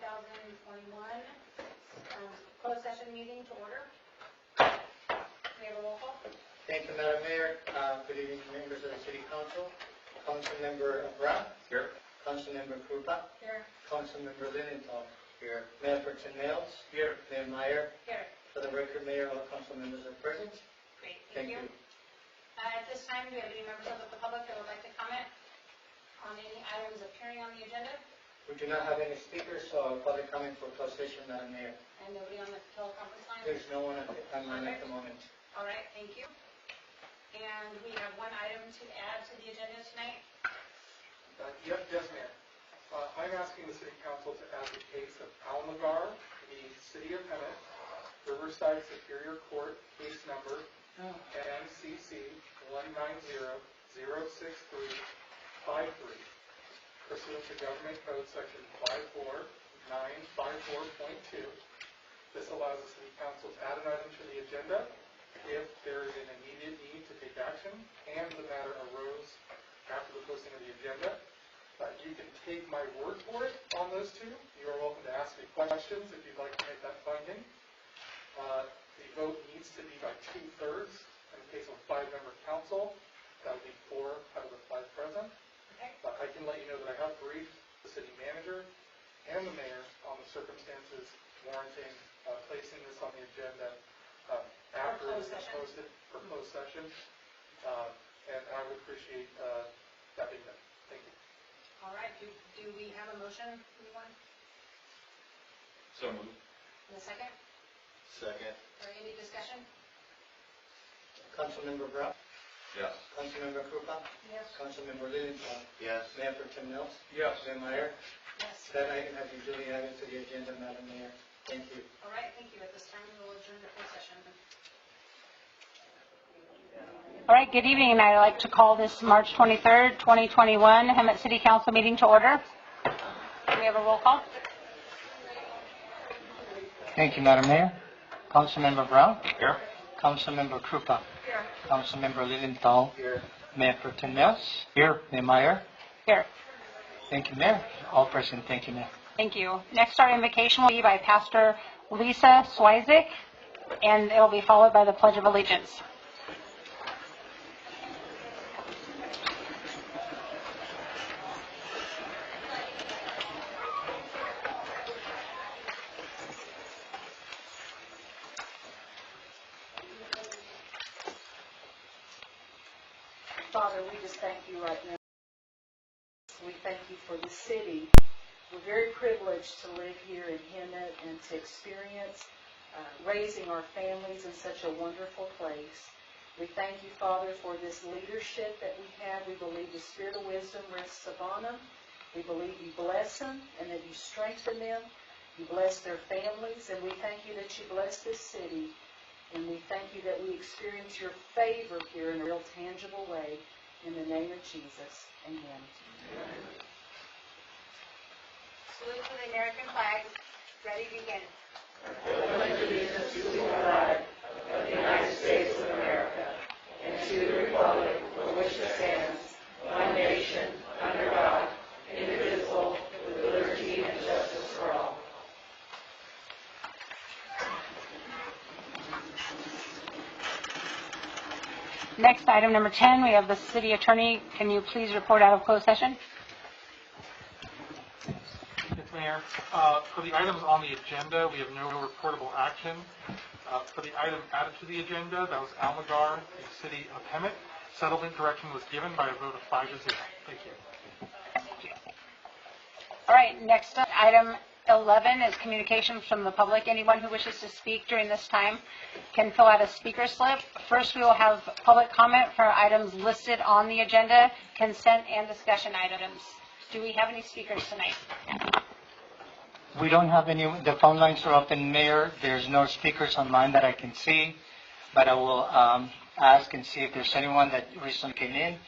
2021 closed session meeting to order. We have a roll call. Thank you, Madam Mayor. Good evening, members of the City Council. Councilmember Brown. Here. Councilmember Krupa. Here. Councilmember Lilienthal. Here. Mayor Pro Tem Nails. Here. Mayor Meyer. Here. For the record, Mayor, all council members are present. Great. Thank you. At this time, do we have any members of the public that would like to comment on any items appearing on the agenda? We do not have any speakers, so public comment for closed session, Madam Mayor. And nobody on the teleconference line? There's no one online at the moment. All right, thank you. And we have one item to add to the agenda tonight. Yes, ma'am. I'm asking the City Council to add the case of Almagar, the City of Hemet, Riverside Superior Court, case number NCC 190-06353, pursuant to Government Code Section 54954.2. This allows the City Council to add an item to the agenda if there is an immediate need to take action and the matter arose after the posting of the agenda. You can take my word for it on those two. You are welcome to ask me questions if you'd like to make that finding. The vote needs to be by 2/3. In the case of a 5-member council, that would be 4 out of the 5 present. Okay. I can let you know that I have briefed the city manager and the mayor on the circumstances warranting placing this on the agenda after it is posted for closed session. And I would appreciate that being done. Thank you. All right. Do we have a motion, anyone? So moved. In a second? Second. Or any discussion? Councilmember Brown. Yes. Councilmember Krupa. Yes. Councilmember Lilienthal. Yes. Mayor Pro Tem Nails. Yes. Mayor Meyer. Yes. That item has been duly added to the agenda, Madam Mayor. Thank you. All right, thank you. At this time, we will adjourn the closed session. All right, good evening. I'd like to call this March 23rd, 2021 Hemet City Council meeting to order. Do we have a roll call? Thank you, Madam Mayor. Councilmember Brown. Here. Councilmember Krupa. Here. Councilmember Lilienthal. Here. Mayor Pro Tem Nails. Here. Mayor Meyer. Here. Thank you, Mayor. All present. Thank you, Mayor. Thank you. Next, our invocation will be by Pastor Lisa Swizik, and it will be followed by the Pledge of Allegiance. Father, we just thank you right now. We thank you for the city. We're very privileged to live here in Hemet and to experience raising our families in such a wonderful place. We thank you, Father, for this leadership that we have. We believe the spirit of wisdom rests upon them. We believe you bless them and that you strengthen them. You bless their families, and we thank you that you bless this city. And we thank you that we experience your favor here in a real tangible way. In the name of Jesus, amen. Salute to the American flag. Ready, begin. I pledge allegiance to the flag of the United States of America and to the republic for which it stands, one nation, under God, indivisible, with liberty and justice for all. Next, item number 10, we have the city attorney. Can you please report out of closed session? Yes, Mayor. For the items on the agenda, we have no reportable action. For the item added to the agenda, that was Almagar, the City of Hemet. Settlement direction was given by a vote of 5-0. Thank you. Thank you. All right, next up, item 11 is communications from the public. Anyone who wishes to speak during this time can fill out a speaker slip. First, we will have public comment for items listed on the agenda, consent and discussion items. Do we have any speakers tonight? We don't have any. The phone lines are open, Mayor. There's no speakers online that I can see, but I will ask and see if there's anyone that recently came in.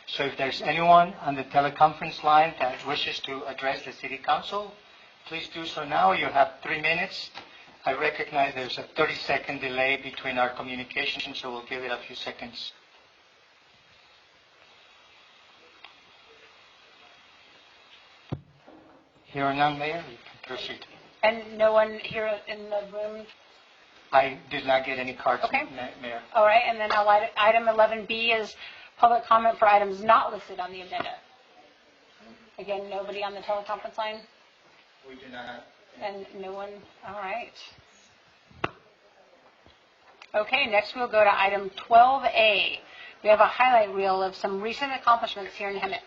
So if there's anyone on the teleconference line that wishes to address the City Council, please do so now. You have 3 minutes. I recognize there's a 30-second delay between our communication, so we'll give it a few seconds. Here none, Mayor. You can Receipt. And no one here in the room? I did not get any cards, Okay. Mayor. All right, and then item 11B is public comment for items not listed on the agenda. Again, nobody on the teleconference line? We do not. And no one, all right. Okay, next we'll go to item 12A. We have a highlight reel of some recent accomplishments here in Hemet.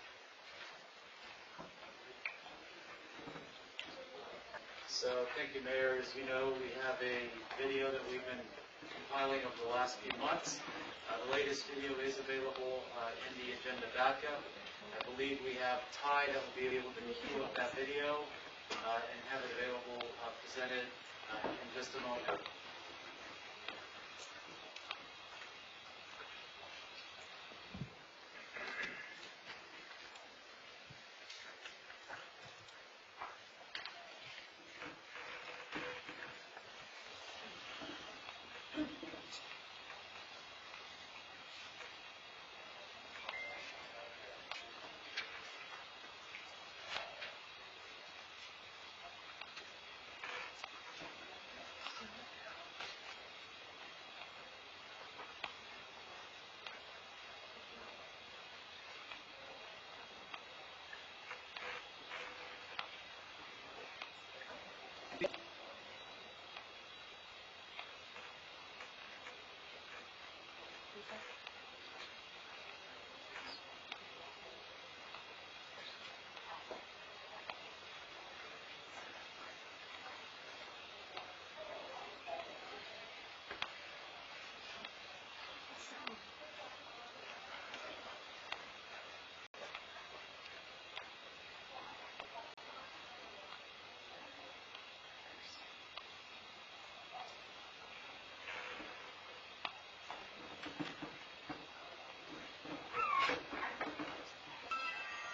So thank you, Mayor. As you know, we have a video that we've been compiling over the last few months. The latest video is available in the agenda backup. I believe we have Ty that will be able to queue up that video and have it available, presented in just a moment.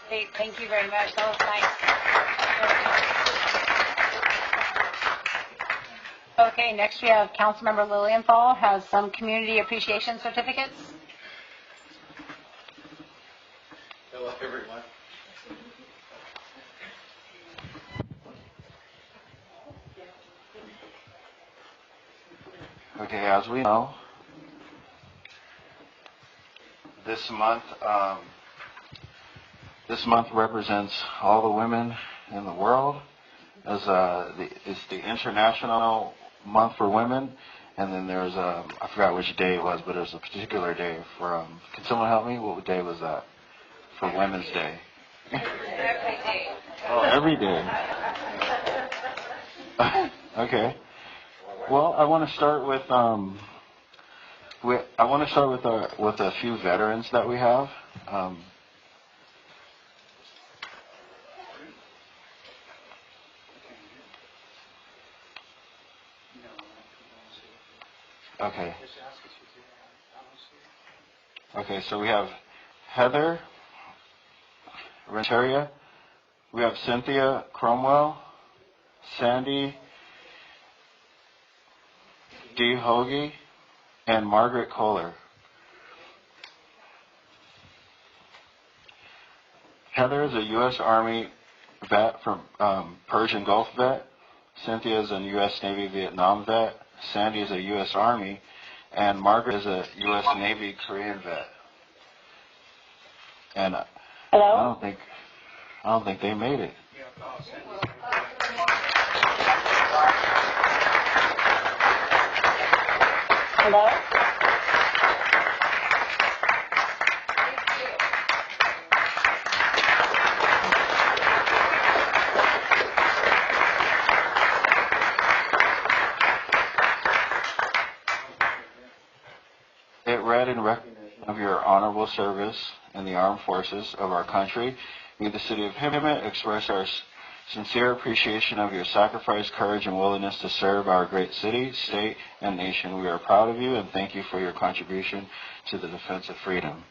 Great, thank you very much. That was nice. Okay, next we have Councilmember Lilienthal has some community appreciation certificates. Hello, everyone. Okay, as we know, this month represents all the women in the world. It's the International Month for Women, and then there's I forgot which day it was, but there's a particular day for. Can someone help me? What day was that for Women's Day? Every day. Oh, every day. Okay. Well, I want to start with with a few veterans that we have. Okay. Okay, so we have Heather Renteria, we have Cynthia Cromwell, Sandy D. Hoagie, and Margaret Kohler. Heather is a U.S. Army vet from Persian Gulf vet. Cynthia is a U.S. Navy Vietnam vet. Sandy is a U.S. Army, and Margaret is a U.S. Navy Korean vet. And Hello? I don't think they made it. Hello? It read in recognition of your honorable service in the armed forces of our country. We, the city of Hemet, express our sincere appreciation of your sacrifice, courage, and willingness to serve our great city, state, and nation. We are proud of you and thank you for your contribution to the defense of freedom.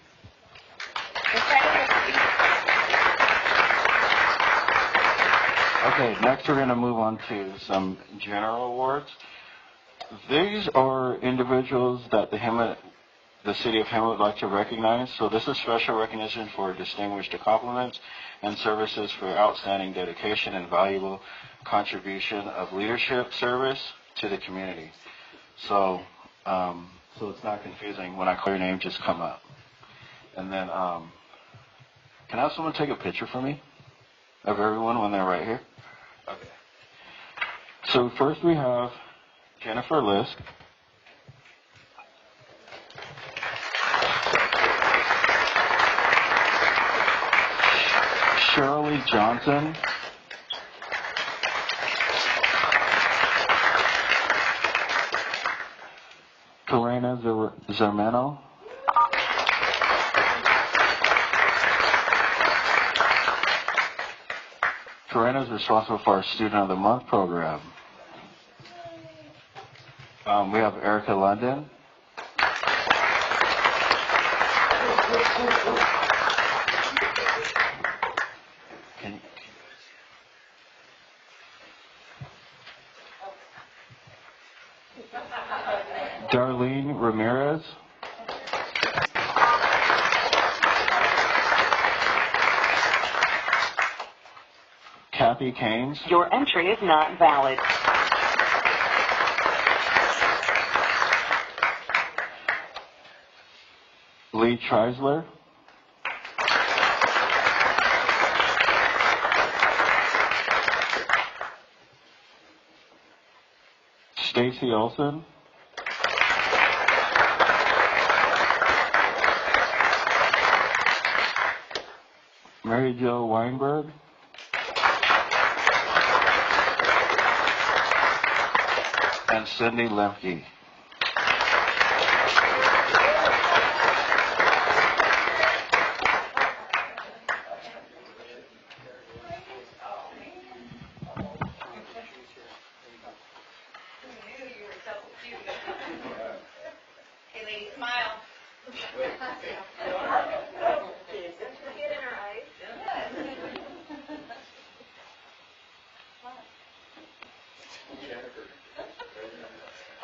Okay, next we're going to move on to some general awards. These are individuals that the Hemet the City of Hemet would like to recognize. So this is special recognition for distinguished accomplishments and services for outstanding dedication and valuable contribution of leadership service to the community. So, so it's not confusing. When I call your name, just come up. And then, can I have someone take a picture for me of everyone when they're right here? Okay. So first we have Jennifer Lisk. Shirley Johnson. Karina Zermano. Karina is responsible for our Student of the Month program. We have Erica London. Darlene Ramirez. Kathy Keynes. Your entry is not valid. Lee Treisler. Stacy Olson. Mary Jo Weinberg. And Cindy Lemke. Hey, lady, smile.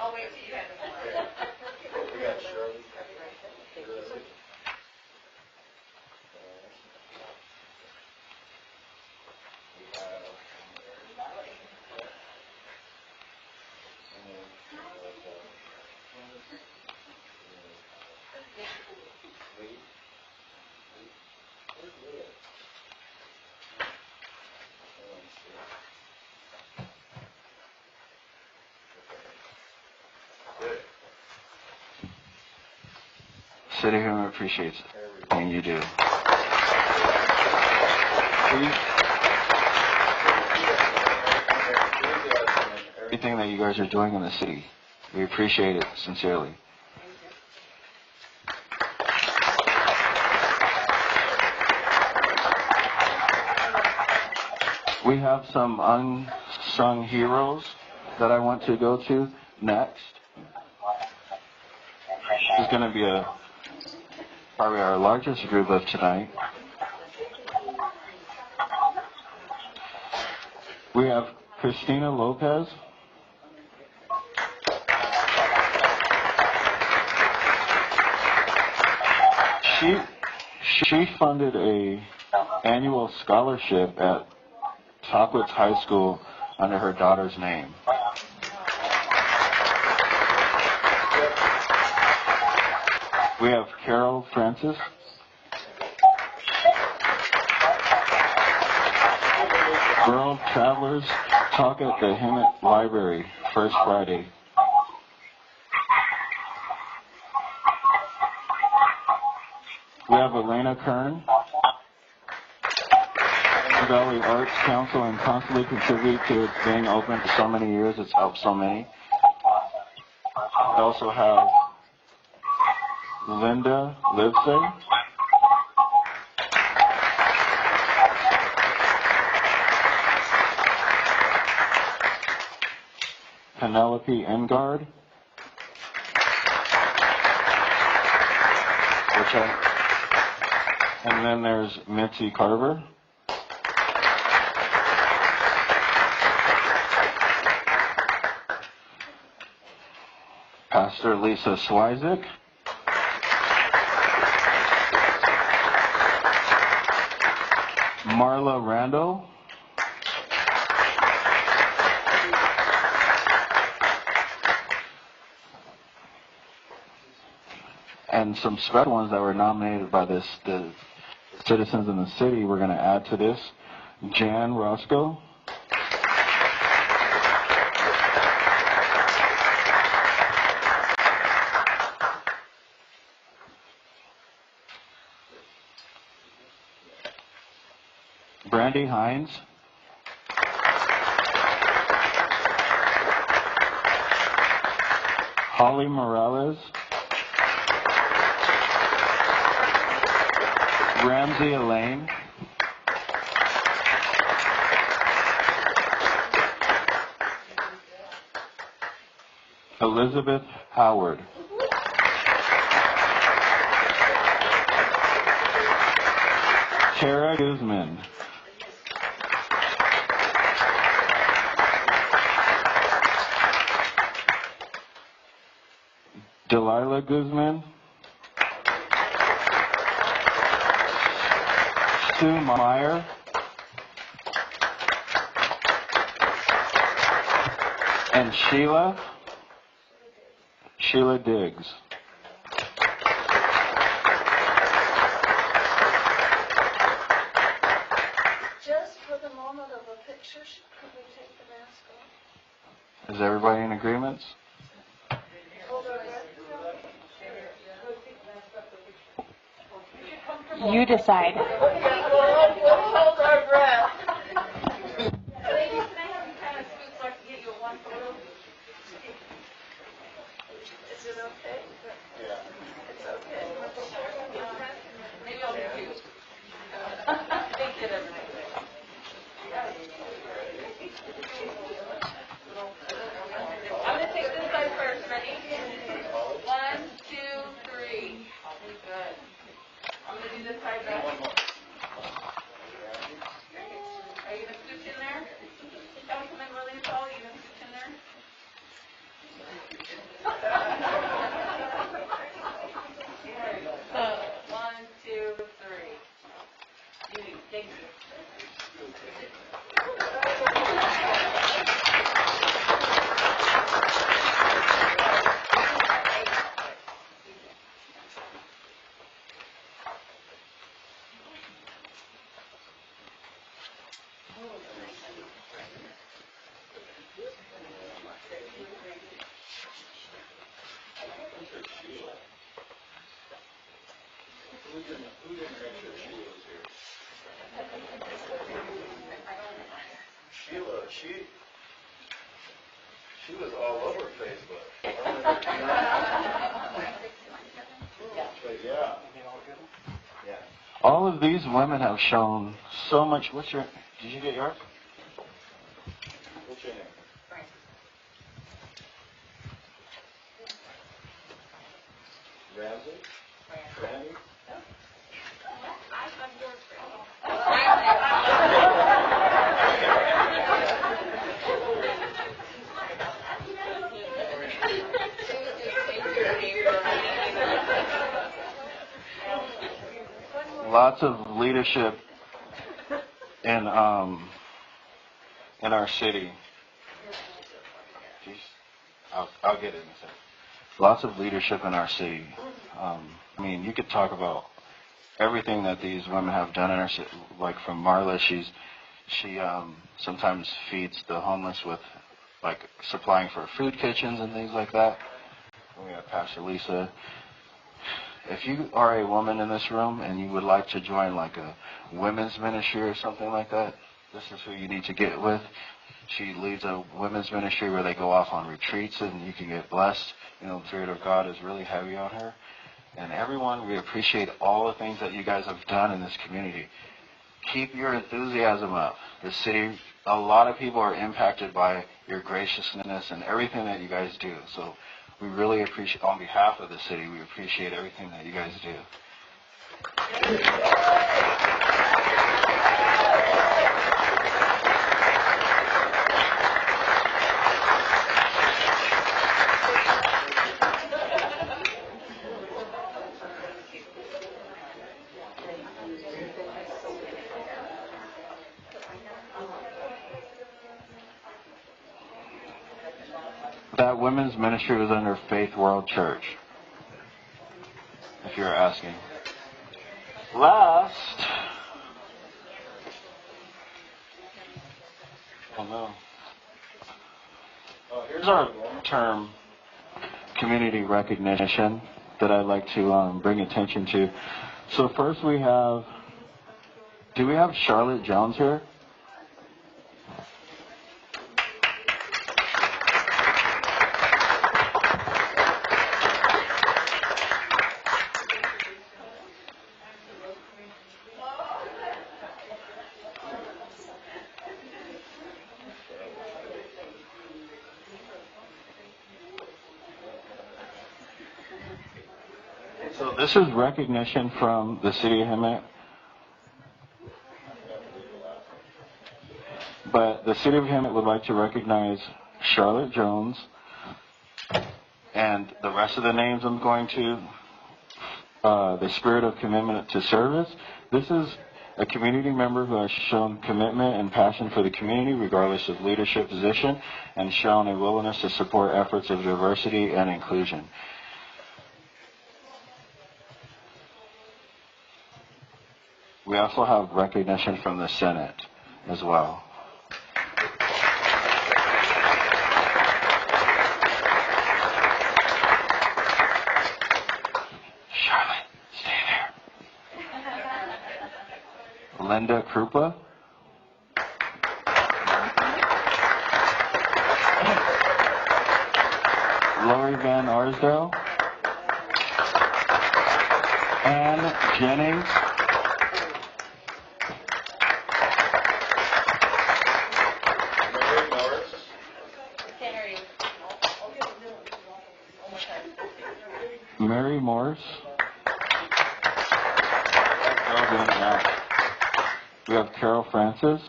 I'll wait till you have it. We got Shirley. City of Hemet appreciates everything you do. Everything that you guys are doing in the city. We appreciate it sincerely. We have some unsung heroes that I want to go to next. This is going to be probably our largest group of tonight. We have Christina Lopez. She funded a annual scholarship at Chocolates High School under her daughter's name. We have Carol Francis. World Travelers Talk at the Hemet Library, first Friday. We have Elena Kern. Valley Arts Council and constantly contribute to it being open for so many years. It's helped so many. We also have Linda Livesey. Penelope Engard. And then there's Mitzi Carver. Pastor Lisa Swizik. Marla Randall. And some special ones that were nominated by the citizens in the city, we're going to add to this. Jan Roscoe. Brandy Hines. Holly Morales. Ramsey Elaine. Elizabeth Howard. Tara Guzman. Delilah Guzman. Sue Meyer. And Sheila Diggs. Just for the moment of a picture, could we take the mask off? Is everybody in agreement? Hold our breath. You decide. We'll hold our breath. Ladies, can I have you kind of scoot so I can get you a one photo? Is it okay? Yeah. It's okay. Maybe I'll be cute. Thank you, everybody. I'm going to take this side first. Ready? 1, 2, 3. Good. I'm going to do this side back. Are you going to scooch in there? Councilman Williams-Hall, are you going to scooch in there? One, two, three. Thank you. Sheila, she was all over Facebook. But yeah. All of these women have shown so much. Did you get yours? What's your name? Ramsey? Randy? Lots of leadership in our city. I'll get it in a second. Lots of leadership in our city. I mean, you could talk about everything that these women have done in our city. Like from Marla, she sometimes feeds the homeless with like supplying for food kitchens and things like that. And we have Pastor Lisa. If you are a woman in this room and you would like to join like a women's ministry or something like that, this is who you need to get with. She leads a women's ministry where they go off on retreats and you can get blessed. You know, the Spirit of God is really heavy on her. And everyone, we appreciate all the things that you guys have done in this community. Keep your enthusiasm up. The city, a lot of people are impacted by your graciousness and everything that you guys do. So we really appreciate, on behalf of the city, we appreciate everything that you guys do. That women's ministry was under Faith World Church, if you're asking. Last. Oh no. Here's our term community recognition that I'd like to bring attention to. So first we have, do we have Charlotte Jones here? So this is recognition from the city of Hemet. But the city of Hemet would like to recognize Charlotte Jones and the rest of the names I'm going to, the spirit of commitment to service. This is a community member who has shown commitment and passion for the community regardless of leadership position and shown a willingness to support efforts of diversity and inclusion. We also have recognition from the Senate as well. Charlotte, stay there. Linda Krupa. Lori Van Arsdale. Ann Jennings. Mary Morse. We have Carol Francis.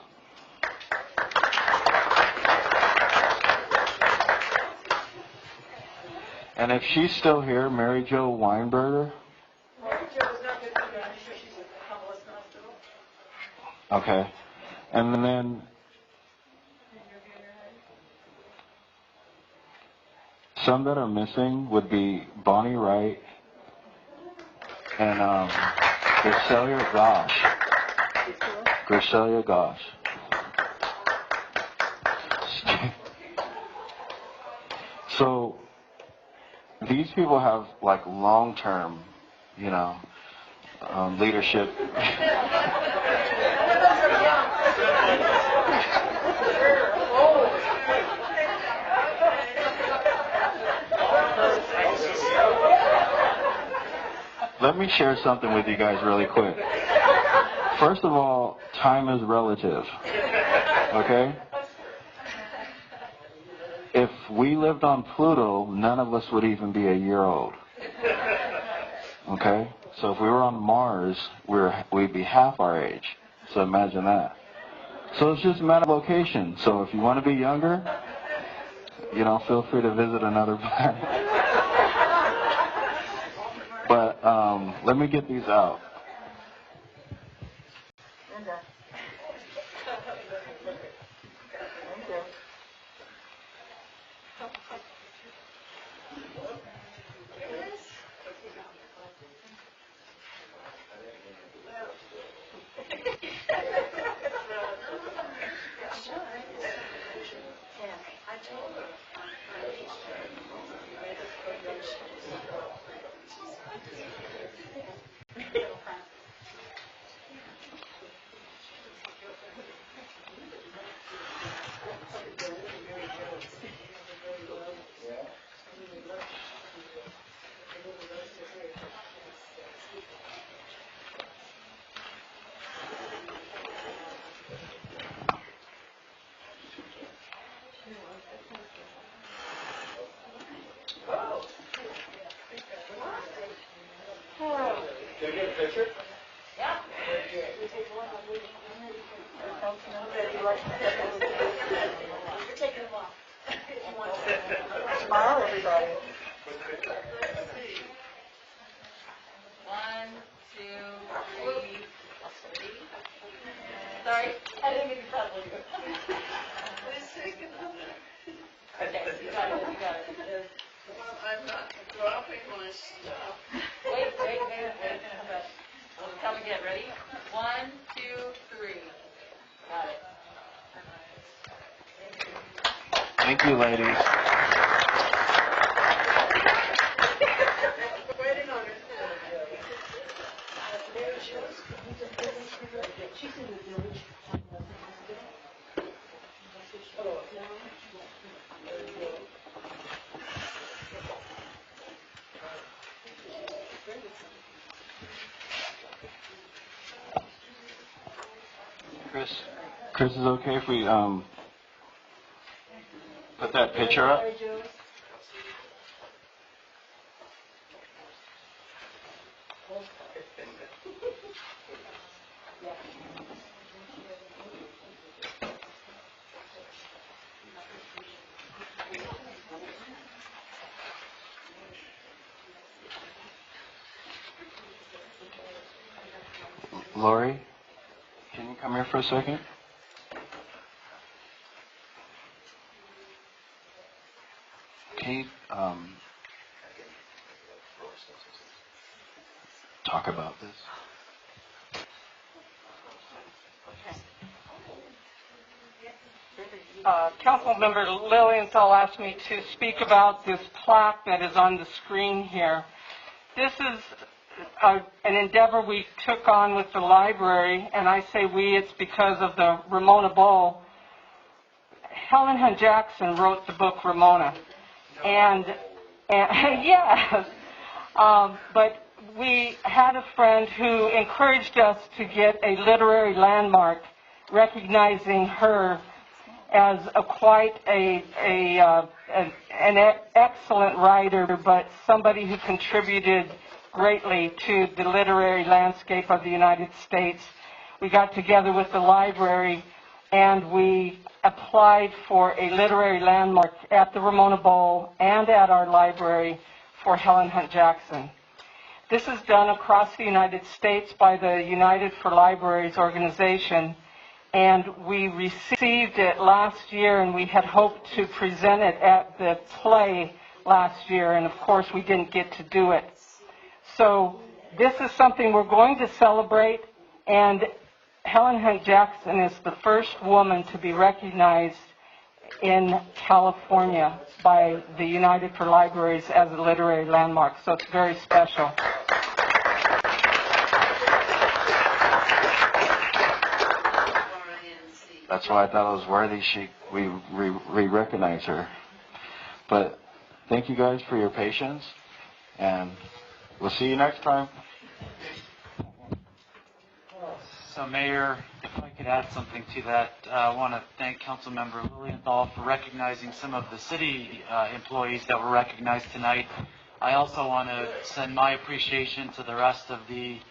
And if she's still here, Mary Jo Weinberger. Okay. And then some that are missing would be Bonnie Wright and Gracelia Gosh. Gracelia Gosh. So these people have like long-term, leadership. Let me share something with you guys really quick. First of all, time is relative. Okay? If we lived on Pluto, none of us would even be a year old. Okay? So if we were on Mars, we'd be half our age. So imagine that. So it's just a matter of location. So if you want to be younger, feel free to visit another planet. But let me get these out. Can I get a picture? Yeah. You're taking them off. Smile, everybody. One, two, three. Sorry, I didn't mean to trouble you. Okay, you got it, you got it. just, wait. Come and get ready. 1, 2, 3. Got it. Thank you, ladies. Chris, is it okay if we put that picture up? Lori, can you come here for a second? Can you talk about this? Councilmember Lilienthal asked me to speak about this plaque that is on the screen here. This is an endeavor we took on with the library, and I say we, it's because of the Ramona Bowl. Helen Hunt Jackson wrote the book Ramona, and yeah, but we had a friend who encouraged us to get a literary landmark recognizing her as an excellent writer, but somebody who contributed greatly to the literary landscape of the United States. We got together with the library and we applied for a literary landmark at the Ramona Bowl and at our library for Helen Hunt Jackson. This is done across the United States by the United for Libraries organization, and we received it last year, and we had hoped to present it at the play last year, and of course we didn't get to do it. So this is something we're going to celebrate, and Helen Hunt Jackson is the first woman to be recognized in California by the United for Libraries as a literary landmark, so it's very special. That's why I thought it was worthy we recognize her. But thank you guys for your patience, and we'll see you next time. So, Mayor, if I could add something to that, I want to thank Councilmember Lilienthal for recognizing some of the city employees that were recognized tonight. I also want to send my appreciation to the rest of the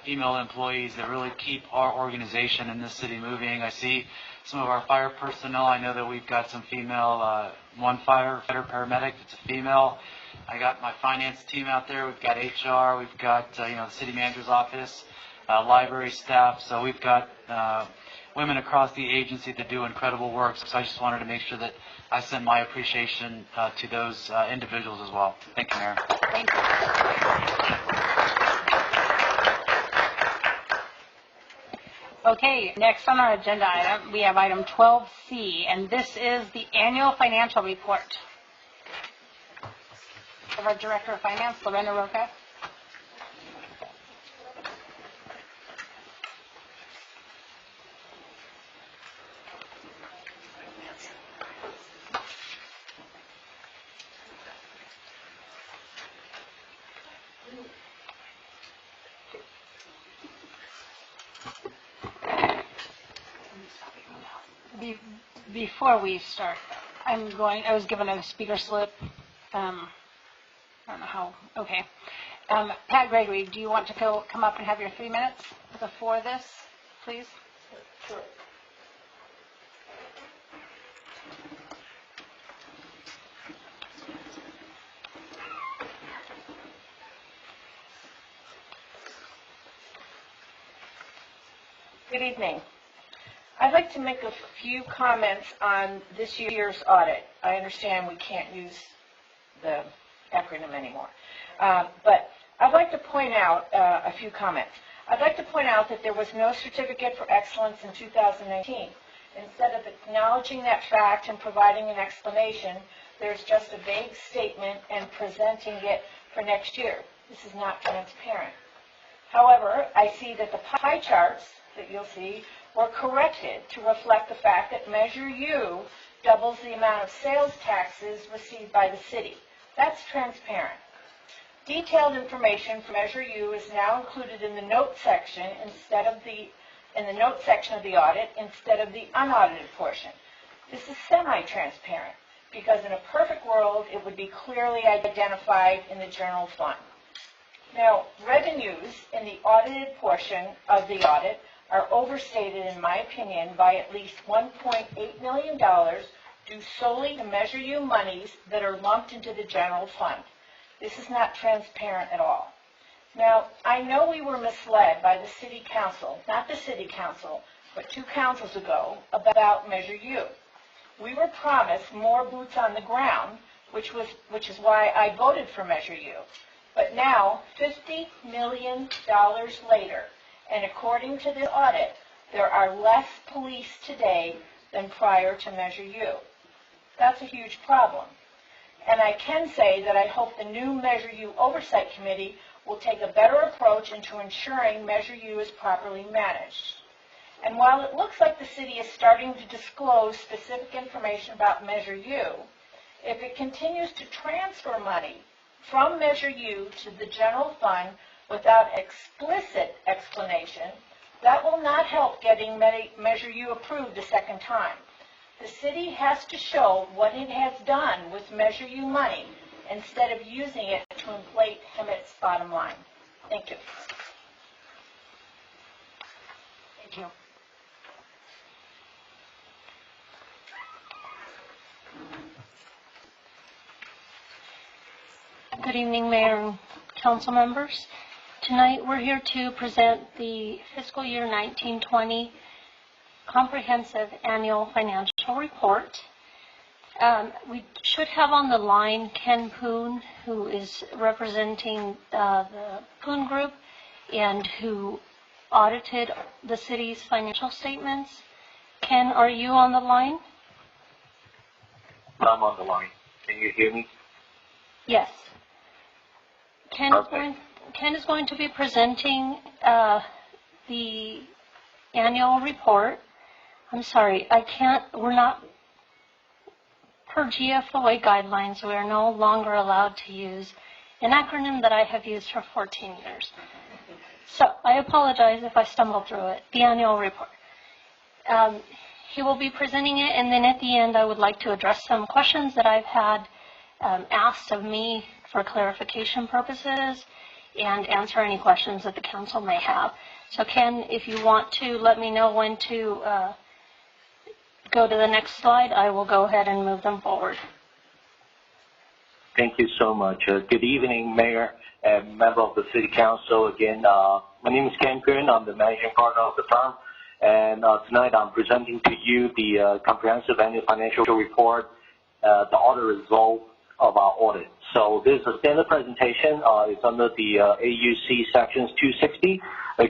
female employees that really keep our organization in this city moving. I see some of our fire personnel. I know that we've got some female, one firefighter paramedic that's a female. I got my finance team out there. We've got HR. We've got the city manager's office, library staff. So we've got women across the agency that do incredible work. So I just wanted to make sure that I send my appreciation to those individuals as well. Thank you, Mayor. Thank you. Okay, next on our agenda item, we have item 12C, and this is the annual financial report of our Director of Finance, Lorena Roca. Before we start, I was given a speaker slip. I don't know how. Okay. Pat Gregory, do you want to come up and have your 3 minutes before this, please? Sure. Good evening. I'd like to make a few comments on this year's audit. I understand we can't use the acronym anymore. But I'd like to point out a few comments. I'd like to point out that there was no certificate for excellence in 2019. Instead of acknowledging that fact and providing an explanation, there's just a vague statement and presenting it for next year. This is not transparent. However, I see that the pie charts that you'll see were corrected to reflect the fact that Measure U doubles the amount of sales taxes received by the city. That's transparent. Detailed information for Measure U is now included in the note section in the note section of the audit instead of the unaudited portion. This is semi-transparent because in a perfect world it would be clearly identified in the general fund. Now, revenues in the audited portion of the audit are overstated, in my opinion, by at least $1.8 million due solely to Measure U monies that are lumped into the general fund. This is not transparent at all. Now, I know we were misled by the City Council, not the City Council, but 2 councils ago, about Measure U. We were promised more boots on the ground, which is why I voted for Measure U. But now, $50 million later, and according to this audit, there are less police today than prior to Measure U. That's a huge problem. And I can say that I hope the new Measure U Oversight Committee will take a better approach into ensuring Measure U is properly managed. And while it looks like the city is starting to disclose specific information about Measure U, if it continues to transfer money from Measure U to the general fund without explicit explanation, that will not help getting Measure U approved a second time. The city has to show what it has done with Measure U money instead of using it to inflate Hemet's bottom line. Thank you. Thank you. Good evening, Mayor and Council members. Tonight we're here to present the fiscal year 1920 Comprehensive Annual Financial Report. We should have on the line Ken Poon, who is representing the Poon Group and who audited the city's financial statements. Ken, are you on the line? I'm on the line. Can you hear me? Yes. Ken is going to be presenting the annual report. I'm sorry, we're not, per GFOA guidelines, we are no longer allowed to use an acronym that I have used for 14 years. So I apologize if I stumbled through it, the annual report. He will be presenting it, and then at the end I would like to address some questions that I've had asked of me for clarification purposes and answer any questions that the council may have. So Ken, if you want to let me know when to go to the next slide, I will go ahead and move them forward. Thank you so much. Good evening, Mayor and member of the City Council. Again, my name is Ken Poon. I'm the managing partner of the firm. And tonight I'm presenting to you the Comprehensive Annual Financial Report, the audit result of our audit. So this is a standard presentation. It's under the AUC Sections 260,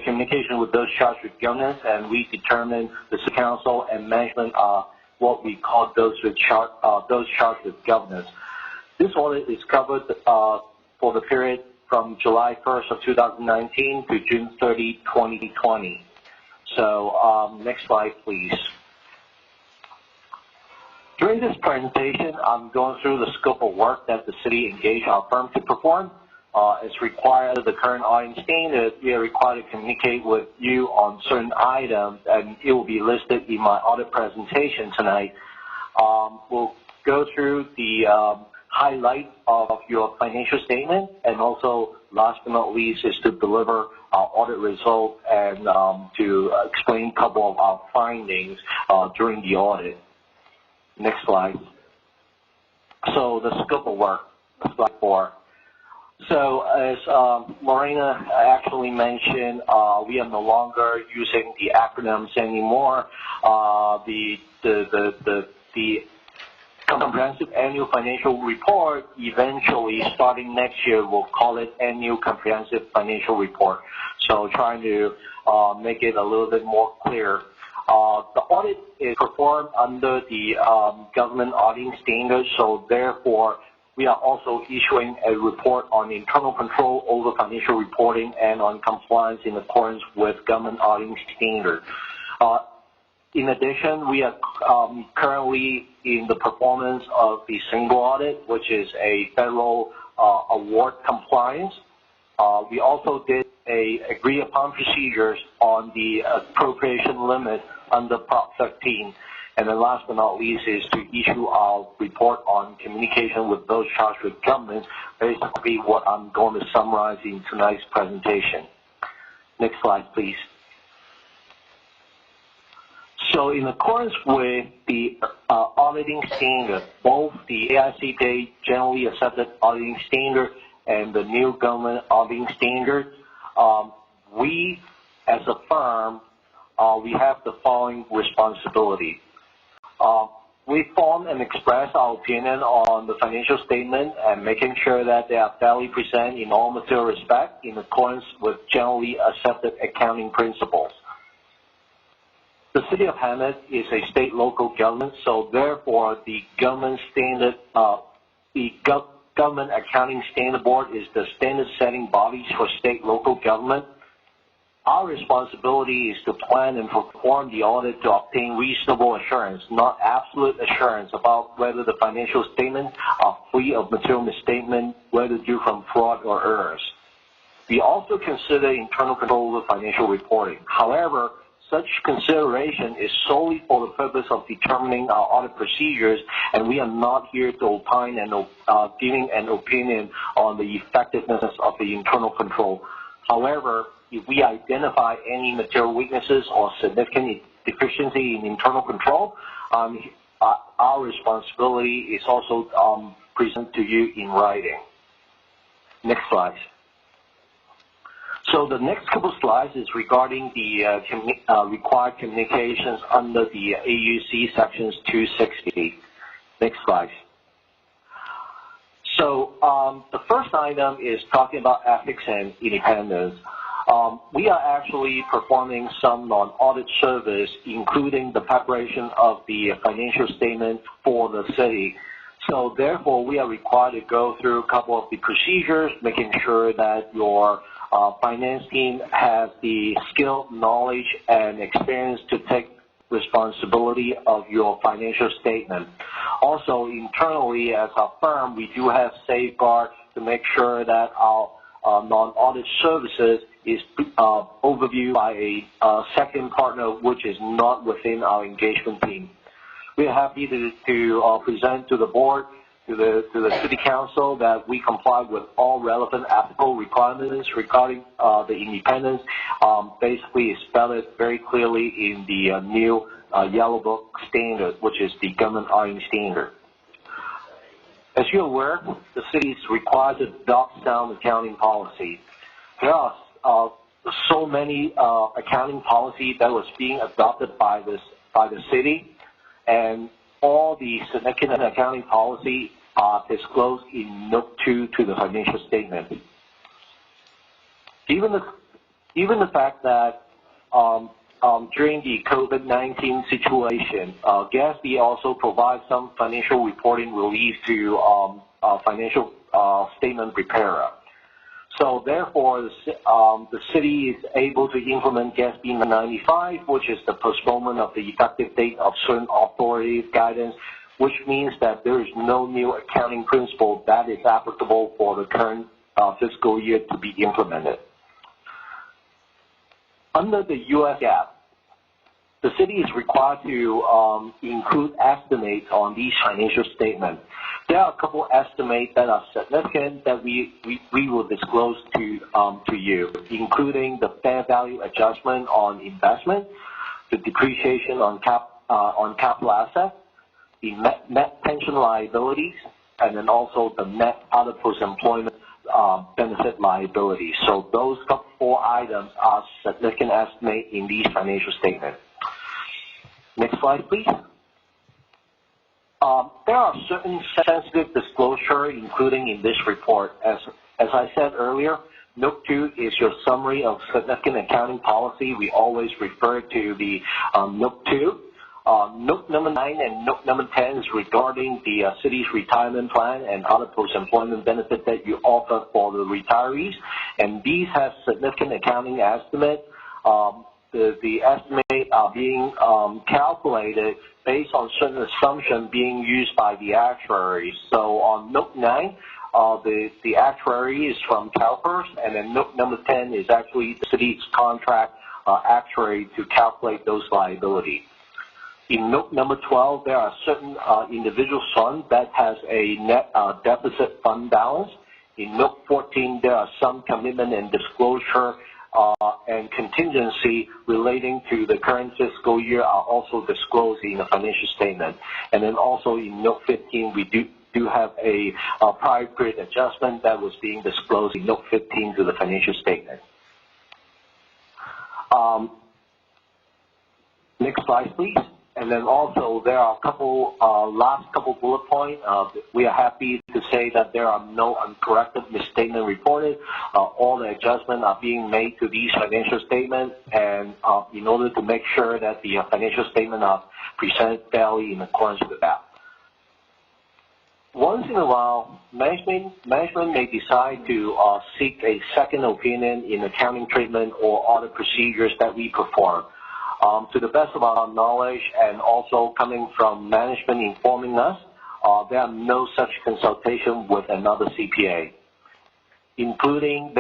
communication with those charged with governance, and we determine the City Council and management are what we call those charged with governance. This audit is covered for the period from July 1st of 2019 to June 30, 2020. So next slide, please. During this presentation, I'm going through the scope of work that the city engaged our firm to perform. It's required under the current auditing standard, we are required to communicate with you on certain items, and it will be listed in my audit presentation tonight. We'll go through the highlight of your financial statement, and also, last but not least, is to deliver our audit result and to explain a couple of our findings during the audit. Next slide. So the scope of work, slide 4. So as Lorena actually mentioned, we are no longer using the acronyms anymore. The comprehensive annual financial report, eventually starting next year, we'll call it annual comprehensive financial report. So trying to make it a little bit more clear. The audit is performed under the government auditing standards, so therefore we are also issuing a report on internal control over financial reporting and on compliance in accordance with government auditing standards. In addition, we are currently in the performance of the single audit, which is a federal award compliance. We also did agree upon procedures on the appropriation limit under Prop 13. And then last but not least is to issue our report on communication with those charged with government, basically what I'm going to summarize in tonight's presentation. Next slide, please. So in accordance with the auditing standard, both the AICPA generally accepted auditing standard and the new government auditing standard, we as a firm, we have the following responsibility. We form and express our opinion on the financial statement and making sure that they are fairly presented in all material respect in accordance with generally accepted accounting principles. The City of Hemet is a state local government, so therefore the government standard, Government Accounting Standard Board is the standard setting bodies for state local government. Our responsibility is to plan and perform the audit to obtain reasonable assurance, not absolute assurance, about whether the financial statements are free of material misstatement, whether due from fraud or errors. We also consider internal control of financial reporting. However, such consideration is solely for the purpose of determining our audit procedures, and we are not here to opine and giving an opinion on the effectiveness of the internal control. However, if we identify any material weaknesses or significant deficiency in internal control, our responsibility is also presented to you in writing. Next slide. So the next couple slides is regarding the required communications under the AUC sections 260. Next slide. So the first item is talking about ethics and independence. We are actually performing some non-audit service, including the preparation of the financial statement for the city. So therefore, we are required to go through a couple of the procedures, making sure that your finance team has the skill, knowledge, and experience to take responsibility of your financial statement. Also, internally as a firm, we do have safeguards to make sure that our non-audit services is overviewed by a second partner, which is not within our engagement team. We are happy to present to the board, to the City Council, that we comply with all relevant ethical requirements regarding the independence. Basically, it's spelled very clearly in the new Yellow Book standard, which is the government auditing standard. As you're aware, the city is required to adopt sound accounting policy. There are so many accounting policies that was being adopted by the city, and all the significant accounting policy are disclosed in Note 2 to the financial statement. Even the fact that during the COVID-19 situation, GASB also provides some financial reporting relief to financial statement preparer. So therefore, the city is able to implement GASB 95, which is the postponement of the effective date of certain authoritative guidance, which means that there is no new accounting principle that is applicable for the current fiscal year to be implemented. Under the U.S. GAAP, the city is required to include estimates on these financial statements. There are a couple estimates that are significant that we will disclose to you, including the fair value adjustment on investment, the depreciation on capital assets, the net pension liabilities, and then also the net other post-employment benefit liabilities. So those four items are significant estimates in these financial statements. Next slide, please. there are certain sensitive disclosure, including in this report. As I said earlier, Note 2 is your summary of significant accounting policy. We always refer to the Note 2. Note number 9 and Note number 10 is regarding the city's retirement plan and other post-employment benefits that you offer for the retirees. And these have significant accounting estimate. The estimate are being calculated based on certain assumptions being used by the actuaries. So on Note 9, the actuary is from CalPERS, and then Note number 10 is actually the city's contract actuary to calculate those liabilities. In Note number 12, there are certain individual funds that has a net deficit fund balance. In Note 14, there are some commitment and disclosure and contingency relating to the current fiscal year are also disclosed in the financial statement. And then also in Note 15, we do have a prior period adjustment that was being disclosed in Note 15 to the financial statement. Next slide, please. And then also there are a couple, last couple bullet points. We are happy to say that there are no uncorrected misstatement reported. All the adjustments are being made to these financial statements, and in order to make sure that the financial statements are presented fairly in accordance with that. Once in a while, management may decide to seek a second opinion in accounting treatment or audit procedures that we perform. To the best of our knowledge, and also coming from management informing us, there are no such consultation with another CPA. Including,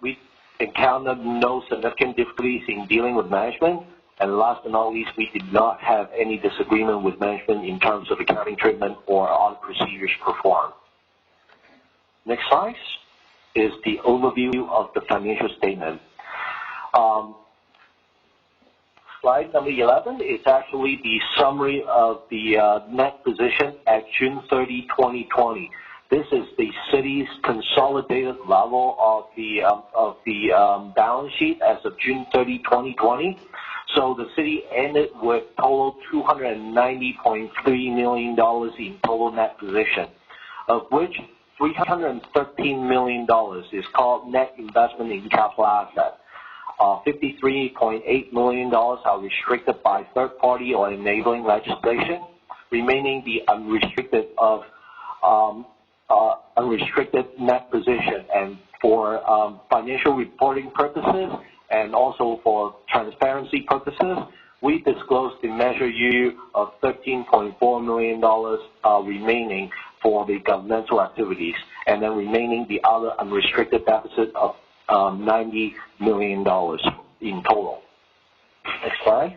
we encountered no significant difficulties in dealing with management, and last but not least, we did not have any disagreement with management in terms of accounting treatment or audit procedures performed. Next slide is the overview of the financial statement. Slide number 11 is actually the summary of the net position at June 30, 2020. This is the city's consolidated level of the balance sheet as of June 30, 2020. So the city ended with total $290.3 million in total net position, of which $313 million is called net investment in capital assets. $53.8 million are restricted by third party or enabling legislation, remaining the unrestricted net position. And for financial reporting purposes and also for transparency purposes, we disclosed the Measure U of $13.4 million remaining for the governmental activities, and then remaining the other unrestricted deficit of $90 million in total. Next slide.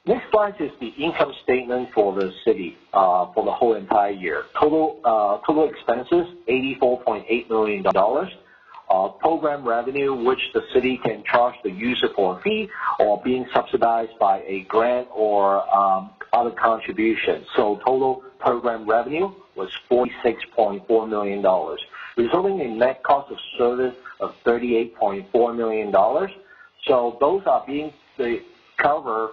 Next slide is the income statement for the city for the whole entire year. Total expenses, $84.8 million. Program revenue, which the city can charge the user for a fee or being subsidized by a grant or other contributions. So total program revenue was $46.4 million, resulting in net cost of service of $38.4 million. So those are being covered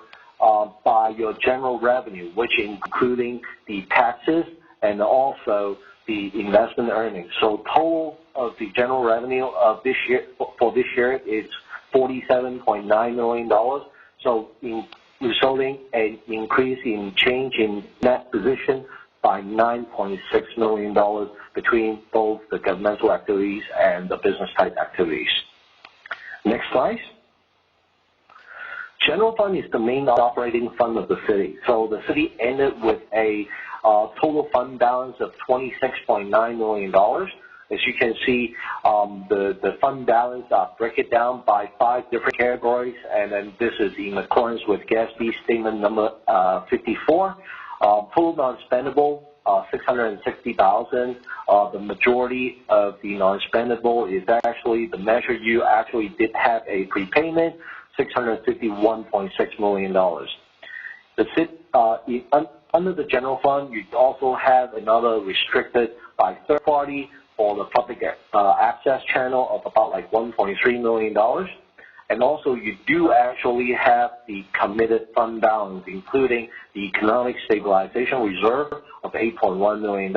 by your general revenue, which including the taxes and also the investment earnings. So total of the general revenue of this year for this year is $47.9 million. So resulting an increase in change in net position by $9.6 million between both the governmental activities and the business type activities. Next slide. General fund is the main operating fund of the city. So the city ended with a total fund balance of $26.9 million. As you can see, the fund balance break it down by 5 different categories, and then this is in accordance with GASB statement number 54. Total non-spendable, $660,000. The majority of the non-spendable is actually the Measure U actually did have a prepayment, $651.6 million. Under the general fund, you also have another restricted by third party for the public access channel of about like $1.3 million. And also, you do actually have the committed fund balance, including the Economic Stabilization Reserve of $8.1 million,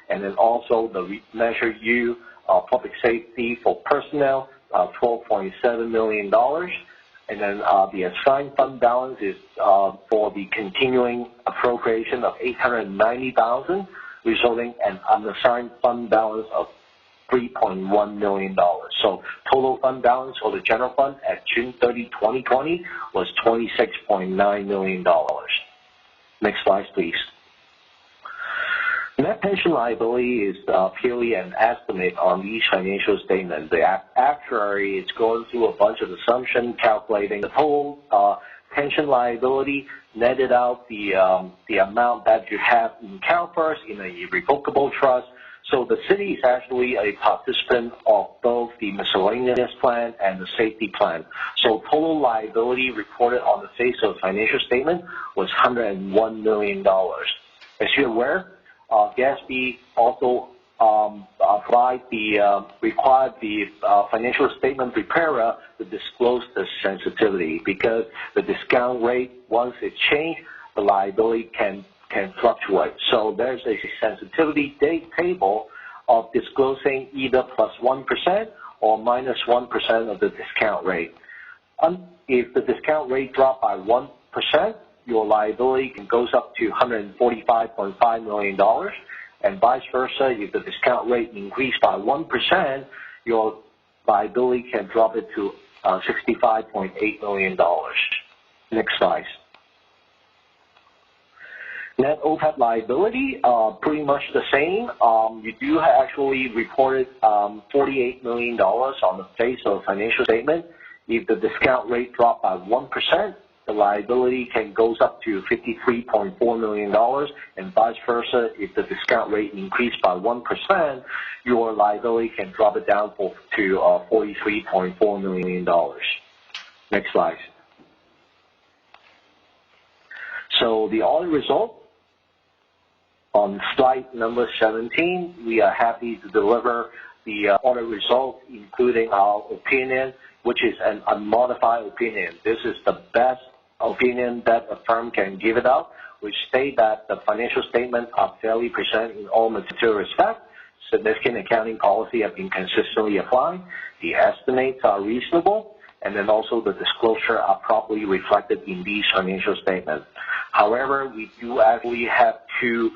and then also the Measure U Public Safety for Personnel, $12.7 million. And then the assigned fund balance is for the continuing appropriation of $890,000, resulting in an unassigned fund balance of $3.1 million. So total fund balance for the general fund at June 30, 2020 was $26.9 million. Next slide, please. Net pension liability is purely an estimate on each financial statement. The actuary is going through a bunch of assumptions, calculating the total pension liability, netted out the amount that you have in CalPERS in a irrevocable trust. So the city is actually a participant of both the miscellaneous plan and the safety plan. So total liability reported on the face of the financial statement was $101 million. As you're aware, GASB also required the financial statement preparer to disclose the sensitivity, because the discount rate, once it changed, the liability can fluctuate. So there's a sensitivity table of disclosing either plus 1% or minus 1% of the discount rate. If the discount rate dropped by 1%, your liability goes up to $145.5 million, and vice versa. If the discount rate increased by 1%, your liability can drop it to $65.8 million. Next slide. Net OPEB liability, pretty much the same. You do actually reported $48 million on the face of the financial statement. If the discount rate dropped by 1%, the liability goes up to $53.4 million, and vice versa. If the discount rate increased by 1%, your liability can drop it down to $43.4 million. Next slide. So the audit result, on slide number 17, we are happy to deliver the audit result, including our opinion, which is an unmodified opinion. This is the best opinion that a firm can give it out, which state that the financial statements are fairly presented in all material respects, significant accounting policy have been consistently applied, the estimates are reasonable, and then also the disclosure are properly reflected in these financial statements. However, we do actually have two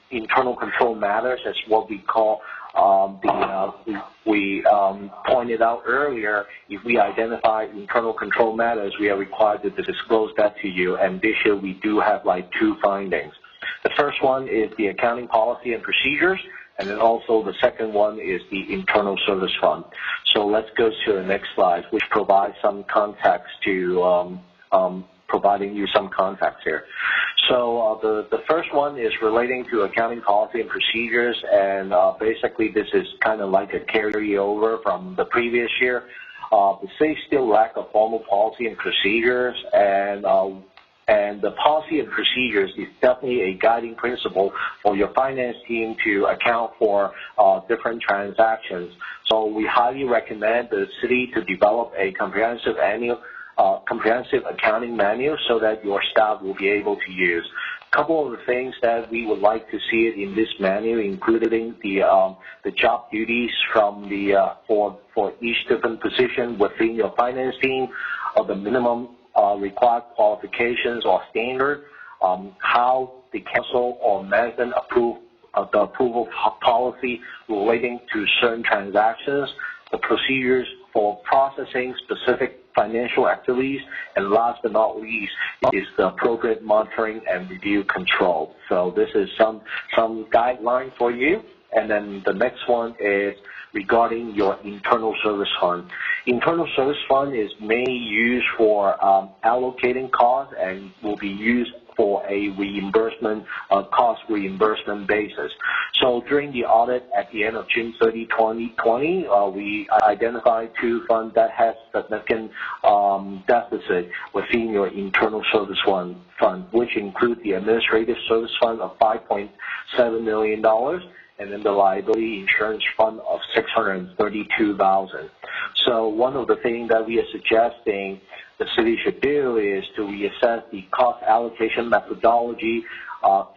internal control matters, as what we call we pointed out earlier. If we identify internal control matters, we are required to disclose that to you, and this year we do have like two findings. The first one is the accounting policy and procedures, and then also the second one is the internal service fund. So let's go to the next slide, which provides some context to providing you some context here. So the first one is relating to accounting policy and procedures, and basically this is kind of like a carryover from the previous year. The city still lack a formal policy and procedures, and the policy and procedures is definitely a guiding principle for your finance team to account for different transactions. So we highly recommend the city to develop a comprehensive accounting manual so that your staff will be able to use. A couple of the things that we would like to see it in this manual, including the job duties from for each different position within your finance team, or the minimum required qualifications or standard, how the council or management approve the approval policy relating to certain transactions, the procedures for processing specific financial activities, and last but not least is the appropriate monitoring and review control. So this is some guideline for you. And then the next one is regarding your internal service fund. Internal service fund is mainly used for allocating costs and will be used for a reimbursement, cost reimbursement basis. So during the audit at the end of June 30, 2020, we identified two funds that has significant deficit within your internal service fund, which include the administrative service fund of $5.7 million and then the liability insurance fund of $632,000. So one of the things that we are suggesting the city should do is to reassess the cost allocation methodology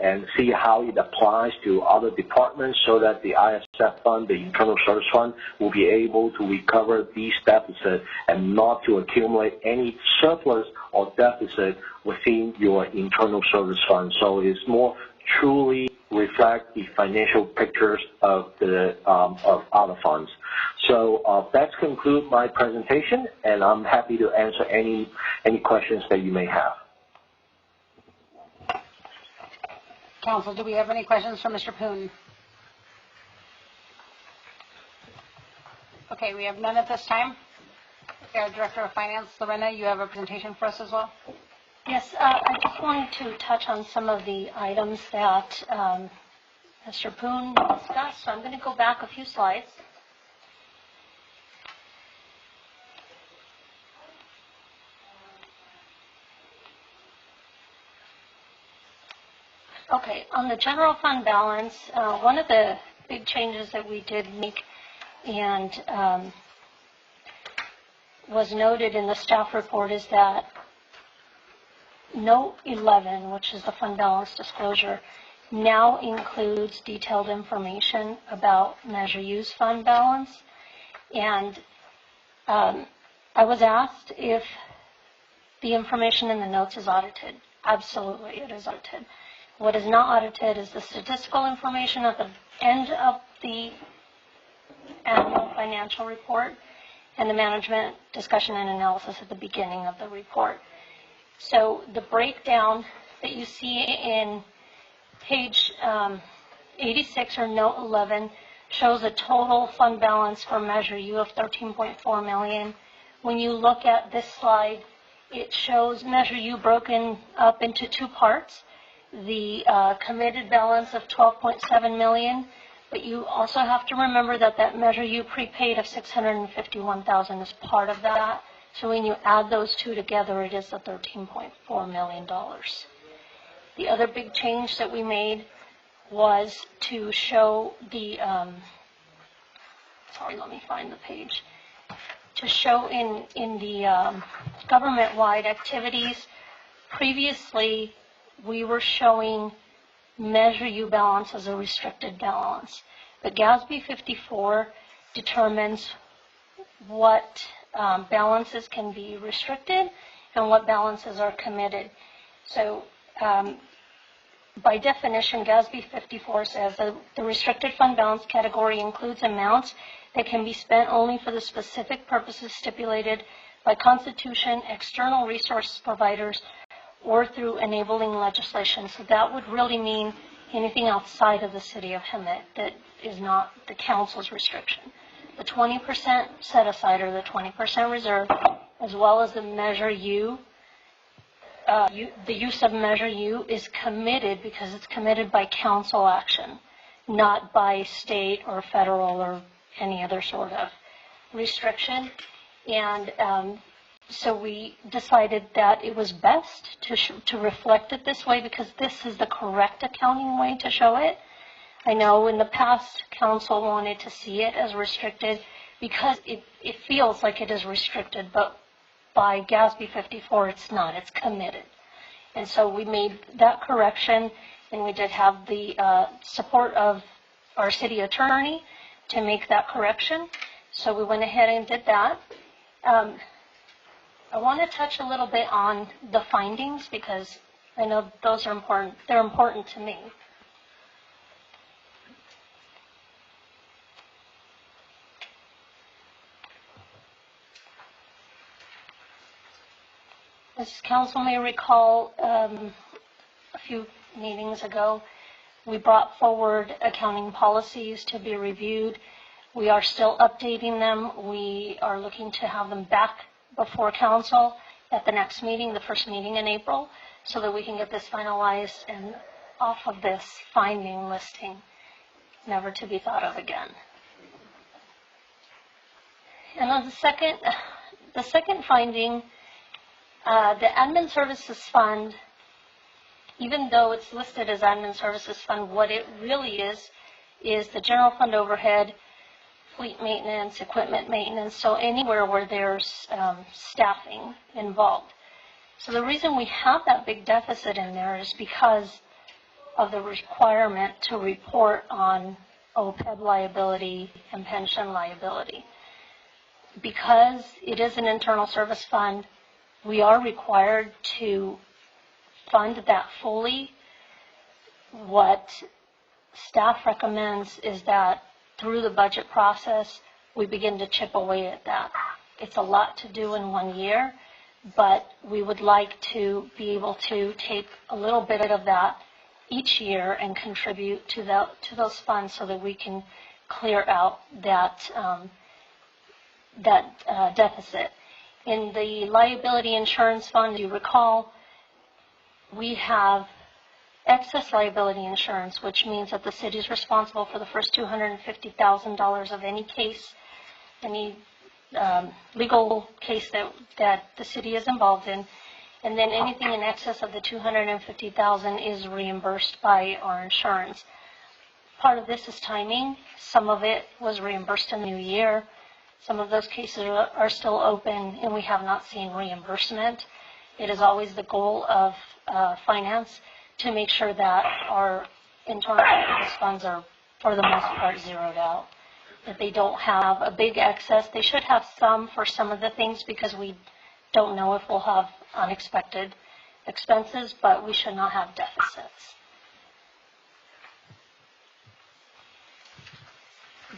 and see how it applies to other departments so that the ISF fund, the internal service fund, will be able to recover these deficits and not to accumulate any surplus or deficit within your internal service fund. So it's more truly reflect the financial pictures of the of other funds. So that concludes my presentation, and I'm happy to answer any questions that you may have. Council, do we have any questions for Mr. Poon? Okay, we have none at this time. Our Director of Finance, Lorena, you have a presentation for us as well? Yes, I just wanted to touch on some of the items that Mr. Poon discussed. So I'm going to go back a few slides. Okay, on the general fund balance, one of the big changes that we did make and was noted in the staff report is that Note 11, which is the fund balance disclosure, now includes detailed information about Measure U's fund balance. And I was asked if the information in the notes is audited. Absolutely, it is audited. What is not audited is the statistical information at the end of the annual financial report and the management discussion and analysis at the beginning of the report. So the breakdown that you see in page 86 or note 11 shows a total fund balance for Measure U of $13.4 million. When you look at this slide, it shows Measure U broken up into two parts. The committed balance of $12.7 million, but you also have to remember that that Measure U prepaid of $651,000 is part of that. So when you add those two together, it is the $13.4 million. The other big change that we made was to show the, sorry, let me find the page, to show in the government-wide activities. Previously, we were showing Measure U balance as a restricted balance. But GASB 54 determines what balances can be restricted and what balances are committed. So by definition, GASB 54 says that the restricted fund balance category includes amounts that can be spent only for the specific purposes stipulated by Constitution, external resource providers, or through enabling legislation. So that would really mean anything outside of the city of Hemet that is not the council's restriction. The 20% set aside or the 20% reserve, as well as the Measure U, the use of Measure U is committed because it's committed by council action, not by state or federal or any other sort of restriction. And so we decided that it was best to reflect it this way because this is the correct accounting way to show it. I know in the past, council wanted to see it as restricted because it feels like it is restricted, but by GASB 54, it's not. It's committed. And so we made that correction, and we did have the support of our city attorney to make that correction. So we went ahead and did that. I want to touch a little bit on the findings because I know those are important. They're important to me. As council may recall, a few meetings ago, we brought forward accounting policies to be reviewed. We are still updating them. We are looking to have them back before council at the next meeting, the first meeting in April, so that we can get this finalized and off of this finding listing, never to be thought of again. And on the second finding, the Admin Services Fund, even though it's listed as Admin Services Fund, what it really is is the general fund overhead, fleet maintenance, equipment maintenance, so anywhere where there's staffing involved. So the reason we have that big deficit in there is because of the requirement to report on OPEB liability and pension liability. Because it is an internal service fund, we are required to fund that fully. What staff recommends is that through the budget process, we begin to chip away at that. It's a lot to do in 1 year, but we would like to be able to take a little bit of that each year and contribute to those funds so that we can clear out that deficit. In the liability insurance fund, you recall, we have excess liability insurance, which means that the city is responsible for the first $250,000 of any case, any legal case that the city is involved in, and then anything in excess of the $250,000 is reimbursed by our insurance. Part of this is timing. Some of it was reimbursed in the new year. Some of those cases are still open, and we have not seen reimbursement. It is always the goal of finance to make sure that our internal service funds are, for the most part, zeroed out. That they don't have a big excess. They should have some for some of the things because we don't know if we'll have unexpected expenses, but we should not have deficits.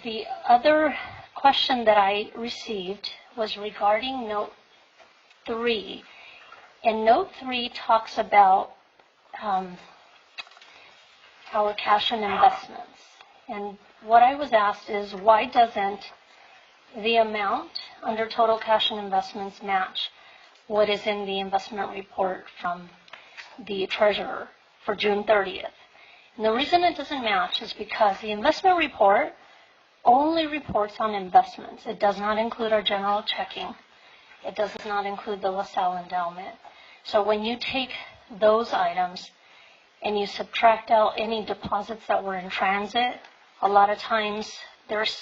The other question that I received was regarding Note 3. And Note 3 talks about our cash and investments. And what I was asked is, why doesn't the amount under total cash and investments match what is in the investment report from the treasurer for June 30th? And the reason it doesn't match is because the investment report only reports on investments. It does not include our general checking. It does not include the LaSalle endowment. So when you take those items and you subtract out any deposits that were in transit, a lot of times there's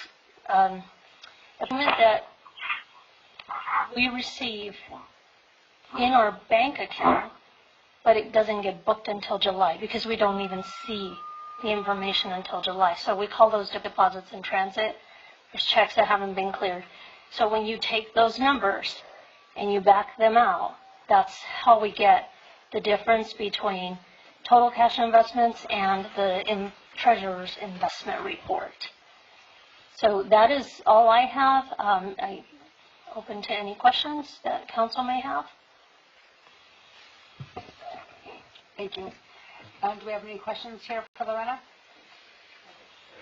a payment that we receive in our bank account, but it doesn't get booked until July because we don't even see the information until July. So we call those deposits in transit. There's checks that haven't been cleared. So when you take those numbers and you back them out, that's how we get the difference between total cash investments and the treasurer's investment report. So that is all I have. I'm open to any questions that council may have. Thank you. Do we have any questions here for Lorena?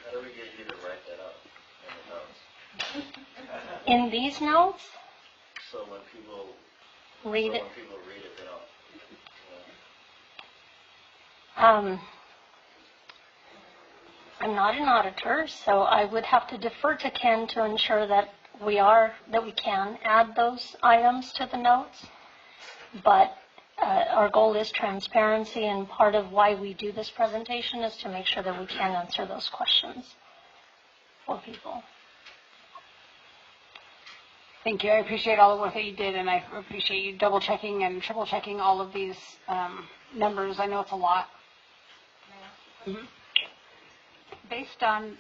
How do we get you to write that up in the notes? In these notes, So when people read it. They don't. I'm not an auditor, so I would have to defer to Ken to ensure that we can add those items to the notes. But our goal is transparency, and part of why we do this presentation is to make sure that we can answer those questions for people. Thank you. I appreciate all the work that you did, and I appreciate you double checking and triple checking all of these numbers. I know it's a lot. Mm-hmm. Based on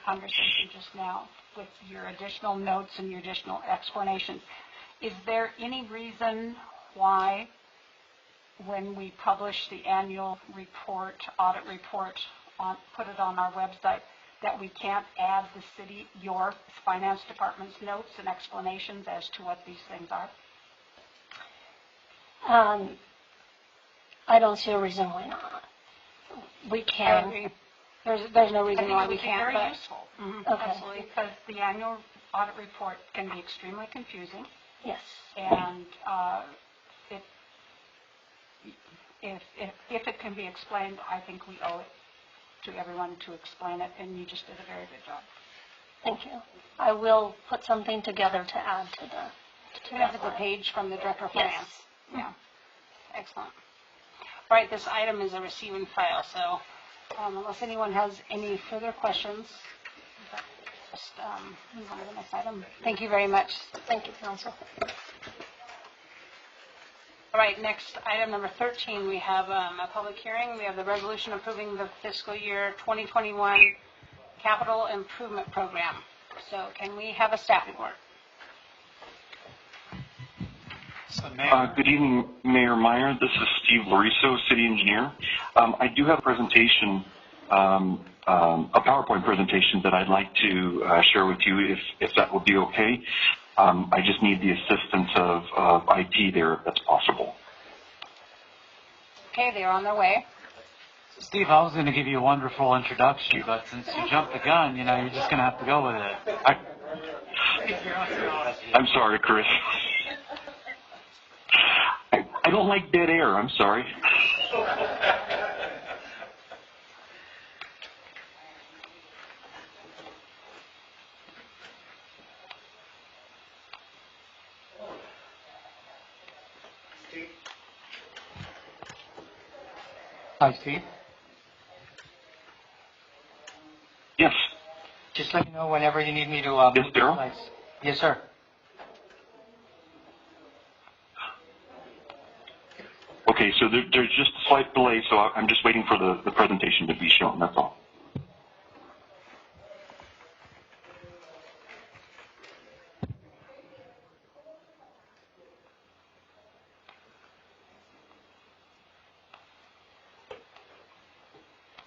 conversation just now with your additional notes and your additional explanations, is there any reason why when we publish the annual report, audit report, put it on our website, that we can't add the city, your finance department's notes and explanations as to what these things are? I don't see a reason why not. We can. There's no reason why we can't. Very useful. Mm-hmm. Okay. Absolutely, because the annual audit report can be extremely confusing. Yes. And if it can be explained, I think we owe it to everyone to explain it, and you just did a very good job. Thank you. I will put something together to add to the That's a page from the Director of Finance. Yes. Yeah. Excellent. All right, this item is a receive and file, so Unless anyone has any further questions, just move on to the next item. Thank you very much. Thank you, Council. All right, next item number 13, we have a public hearing. We have the resolution approving the fiscal year 2021 capital improvement program. So can we have a staff report? Good evening, Mayor Meyer. This is Steve Loriso, City Engineer. I do have a presentation, a PowerPoint presentation that I'd like to share with you if that would be okay. I just need the assistance of IT there if that's possible. Okay, they're on their way. Steve, I was going to give you a wonderful introduction, but since you jumped the gun, you're just going to have to go with it. I'm sorry, Chris. I don't like dead air. I'm sorry. Hi, Steve. Yes. Just let me know whenever you need me to Yes, move the Daryl? slides. Yes, sir. Okay, so there's just a slight delay, so I'm just waiting for the presentation to be shown, that's all.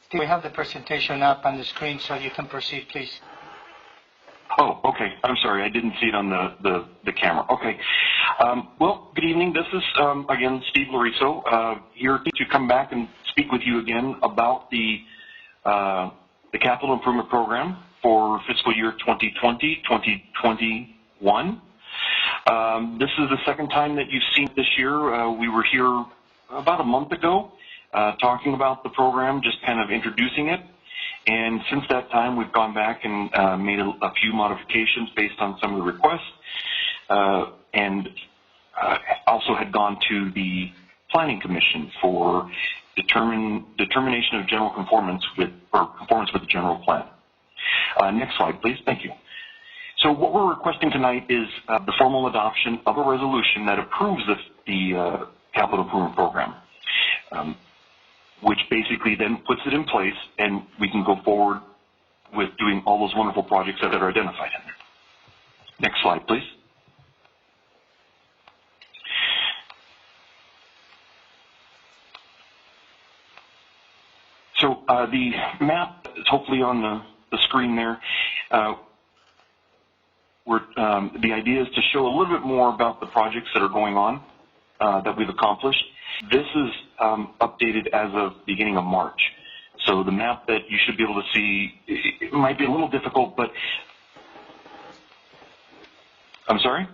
Steve, we have the presentation up on the screen, so you can proceed, please. Oh, okay. I'm sorry. I didn't see it on the camera. Okay. Well, good evening. This is, again, Steve Loriso, here to come back and speak with you again about the capital improvement program for fiscal year 2020-2021. This is the second time that you've seen it this year. We were here about a month ago talking about the program, just kind of introducing it. And since that time, we've gone back and made a few modifications based on some of the requests, and also had gone to the Planning Commission for determination of general conformance with the general plan. Next slide, please. Thank you. So what we're requesting tonight is the formal adoption of a resolution that approves the capital improvement program. Which basically then puts it in place, and we can go forward with doing all those wonderful projects that are identified in there. Next slide, please. So the map is hopefully on the screen there. The idea is to show a little bit more about the projects that are going on that we've accomplished. This is updated as of beginning of March. So the map that you should be able to see, it might be a little difficult, but... I'm sorry?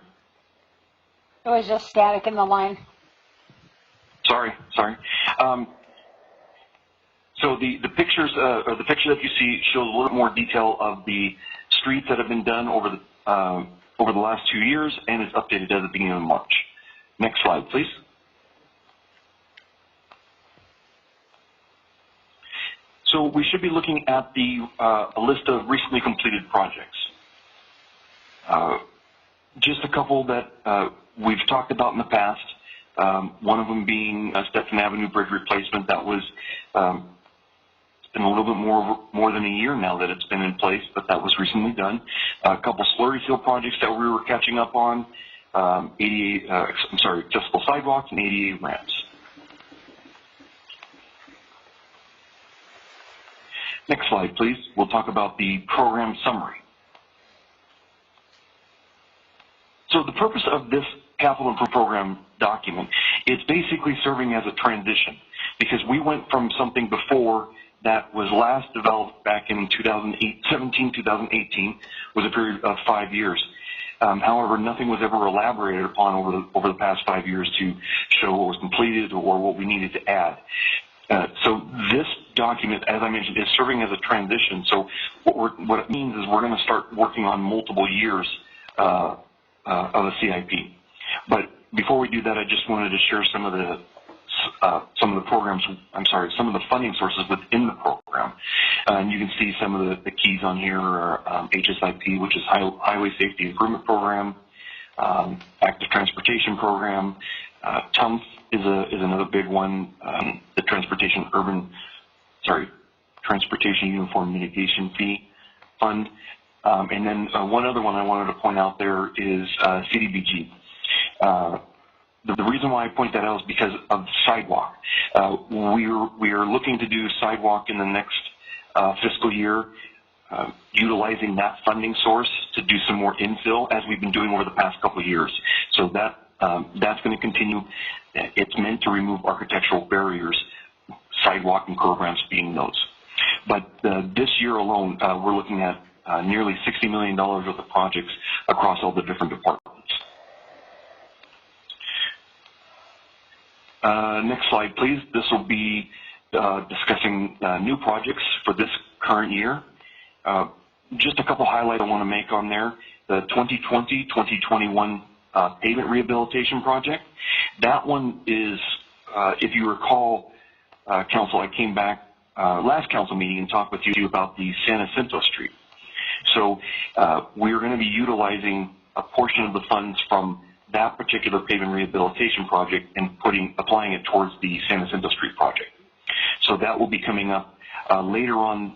It was just static in the line. Sorry. So the pictures, or the picture that you see shows a little more detail of the streets that have been done over the last 2 years, and is updated as of the beginning of March. Next slide, please. So we should be looking at a list of recently completed projects. Just a couple that we've talked about in the past. One of them being Stetson Avenue Bridge replacement. That was it's been a little bit more than a year now that it's been in place, but that was recently done. A couple slurry seal projects that we were catching up on. Accessible sidewalks and ADA ramps. Next slide, please. We'll talk about the program summary. So the purpose of this capital improvement program document, it's basically serving as a transition, because we went from something before that was last developed back in 2018, was a period of 5 years. However, nothing was ever elaborated upon over the past 5 years to show what was completed or what we needed to add. So this document, as I mentioned, is serving as a transition. So what it means is we're going to start working on multiple years of a CIP. But before we do that, I just wanted to share some of the some of the funding sources within the program. And you can see some of the keys on here are HSIP, which is Highway Safety Improvement Program, Active Transportation Program. TUMF is another big one, the Transportation Uniform Mitigation Fee Fund. And then one other one I wanted to point out there is CDBG. The reason why I point that out is because of the sidewalk. We are looking to do sidewalk in the next fiscal year, utilizing that funding source to do some more infill as we've been doing over the past couple of years. So that's going to continue. It's meant to remove architectural barriers, sidewalk and curb ramps being those. But this year alone, we're looking at nearly $60 million worth of projects across all the different departments. Next slide, please. This will be discussing new projects for this current year. Just a couple highlights I want to make on there. The 2020-2021 pavement rehabilitation project. That one is, if you recall, Council, I came back last council meeting and talked with you about the San Jacinto Street. So we're going to be utilizing a portion of the funds from that particular pavement rehabilitation project and applying it towards the San Jacinto Street project. So that will be coming up later on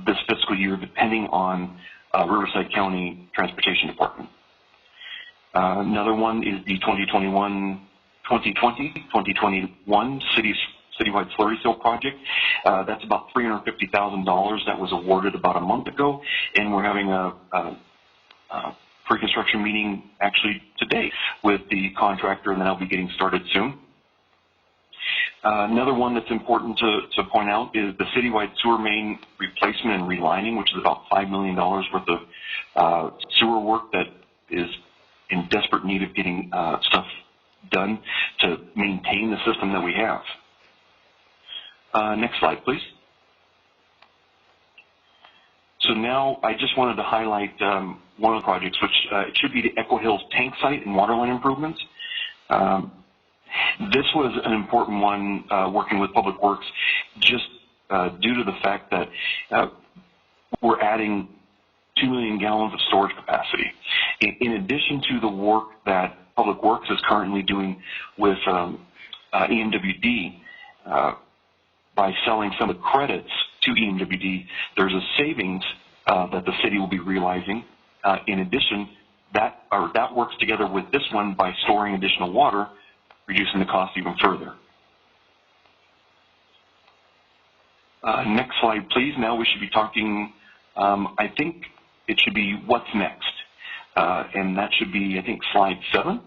this fiscal year, depending on Riverside County Transportation Department. Another one is the 2020-2021 citywide slurry seal project. That's about $350,000 that was awarded about a month ago, and we're having a pre-construction meeting actually today with the contractor, and then I'll be getting started soon. Another one that's important to point out is the citywide sewer main replacement and relining, which is about $5 million worth of sewer work that is in desperate need of getting stuff done to maintain the system that we have. Next slide, please. So now I just wanted to highlight one of the projects, which it should be the Echo Hills tank site and waterline improvements. This was an important one working with Public Works just due to the fact that we're adding 2 million gallons of storage capacity. In addition to the work that Public Works is currently doing with EMWD, by selling some of the credits to EMWD, there's a savings that the city will be realizing. In addition, that works together with this one by storing additional water, reducing the cost even further. Next slide, please. Now we should be talking, I think it should be what's next. And that should be, I think, slide 7.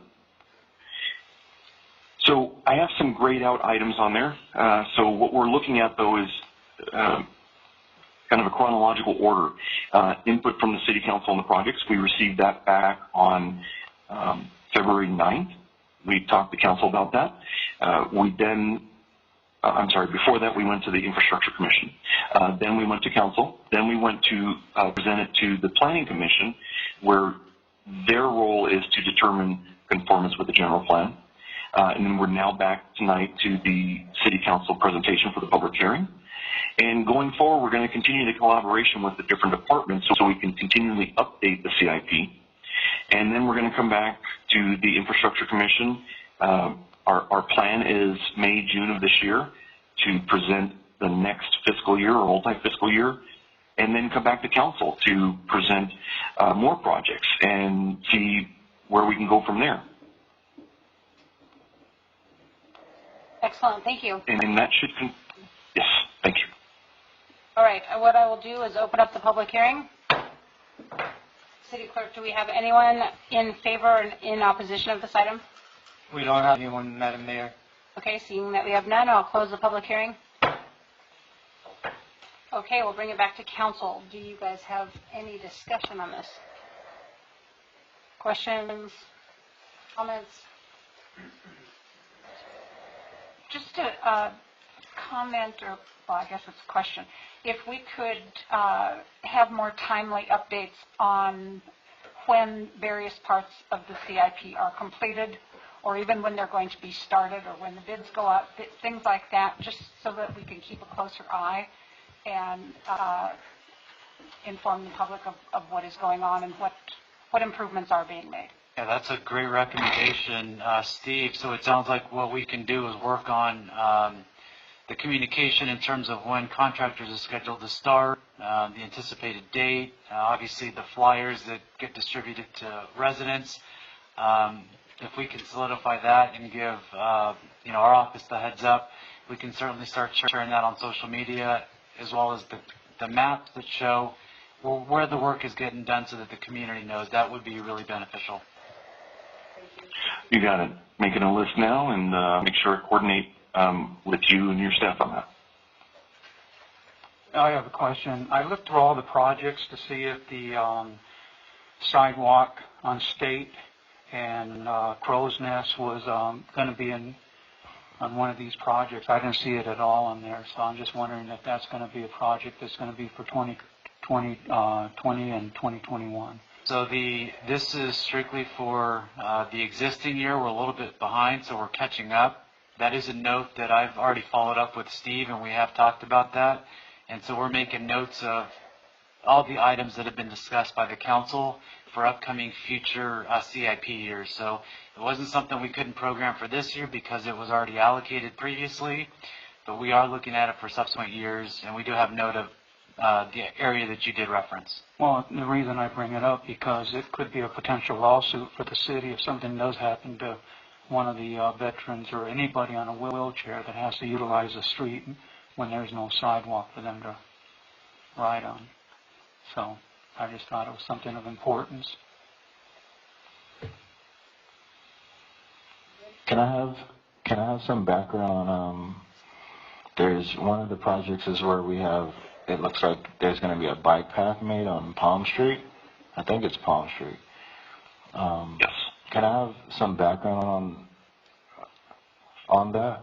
So I have some grayed out items on there. So what we're looking at, though, is kind of a chronological order. Input from the City Council on the projects. We received that back on February 9th. We talked to Council about that. Before that we went to the Infrastructure Commission. Then we went to Council. Then we went to present it to the Planning Commission, where their role is to determine conformance with the general plan. And then we're now back tonight to the City Council presentation for the public hearing. And going forward, we're going to continue the collaboration with the different departments so we can continually update the CIP. And then we're going to come back to the Infrastructure Commission. Our plan is May, June of this year to present the next fiscal year or multi-fiscal year, and then come back to Council to present more projects and see where we can go from there. Excellent, thank you. And that should, yes, thank you. All right, what I will do is open up the public hearing. City Clerk, do we have anyone in favor or in opposition of this item? We don't have anyone, Madam Mayor. Okay, seeing that we have none, I'll close the public hearing. Okay, we'll bring it back to Council. Do you guys have any discussion on this? Questions? Comments? Just to comment, or well, I guess it's a question. If we could have more timely updates on when various parts of the CIP are completed or even when they're going to be started or when the bids go out, things like that, just so that we can keep a closer eye and inform the public of what is going on and what improvements are being made. Yeah, that's a great recommendation, Steve. So it sounds like what we can do is work on the communication in terms of when contractors are scheduled to start, the anticipated date, obviously the flyers that get distributed to residents. If we can solidify that and give our office the heads up, we can certainly start sharing that on social media, as well as the maps that show where the work is getting done so that the community knows. That would be really beneficial. You got it. Making a list now and make sure I coordinate with you and your staff on that. I have a question. I looked through all the projects to see if the sidewalk on State and Crow's Nest was going to be on one of these projects. I didn't see it at all on there, so I'm just wondering if that's going to be a project that's going to be for 2020 and 2021. So this is strictly for the existing year. We're a little bit behind, so we're catching up. That is a note that I've already followed up with Steve, and we have talked about that. And so we're making notes of all the items that have been discussed by the council for upcoming future CIP years. So it wasn't something we couldn't program for this year because it was already allocated previously, but we are looking at it for subsequent years, and we do have note of the area that you did reference. Well, the reason I bring it up because it could be a potential lawsuit for the city if something does happen to one of the veterans or anybody on a wheelchair that has to utilize the street when there's no sidewalk for them to ride on. So I just thought it was something of importance. Can I have some background on there's one of the projects is where we have, it looks like there's going to be a bike path made on Palm Street. I think it's Palm Street. Yes. Can I have some background on that?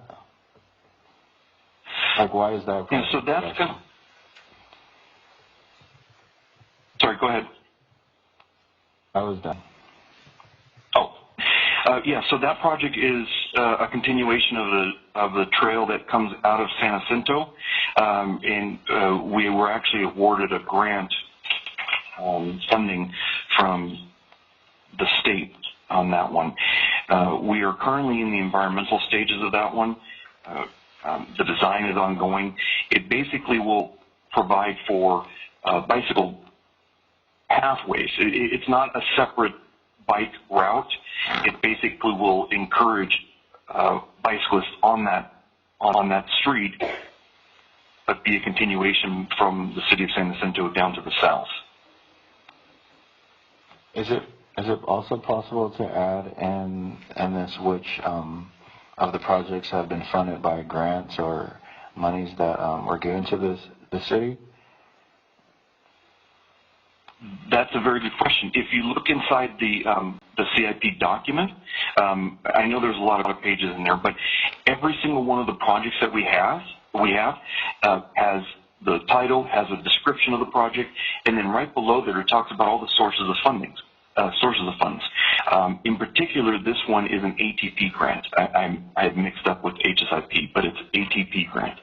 Like, why is that? Yeah, so that's kind of, sorry, go ahead. I was done. Yeah, so that project is a continuation of the trail that comes out of San Jacinto, and we were actually awarded a grant funding from the state on that one. We are currently in the environmental stages of that one. The design is ongoing. It basically will provide for bicycle pathways. It's not a separate bike route. It basically will encourage bicyclists on that street, but be a continuation from the city of San Jacinto down to the south. Is it also possible to add in this which of the projects have been funded by grants or monies that were given to the city? That's a very good question. If you look inside the CIP document, I know there's a lot of pages in there, but every single one of the projects that we have has the title, has a description of the project, and then right below there it talks about all the sources of funding. Funds. In particular, this one is an ATP grant. I had mixed up with HSIP, but it's ATP grant.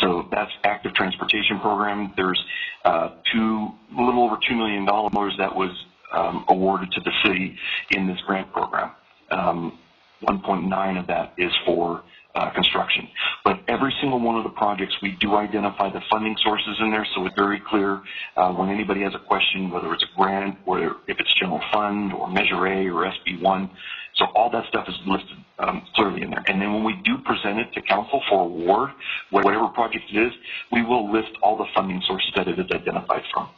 So that's Active Transportation Program. There's a little over $2 million that was awarded to the city in this grant program. 1.9 of that is for construction. But every single one of the projects, we do identify the funding sources in there, so it's very clear when anybody has a question, whether it's a grant, or if it's general fund, or Measure A, or SB1. So all that stuff is listed clearly in there. And then when we do present it to council for award, whatever project it is, we will list all the funding sources that it is identified from.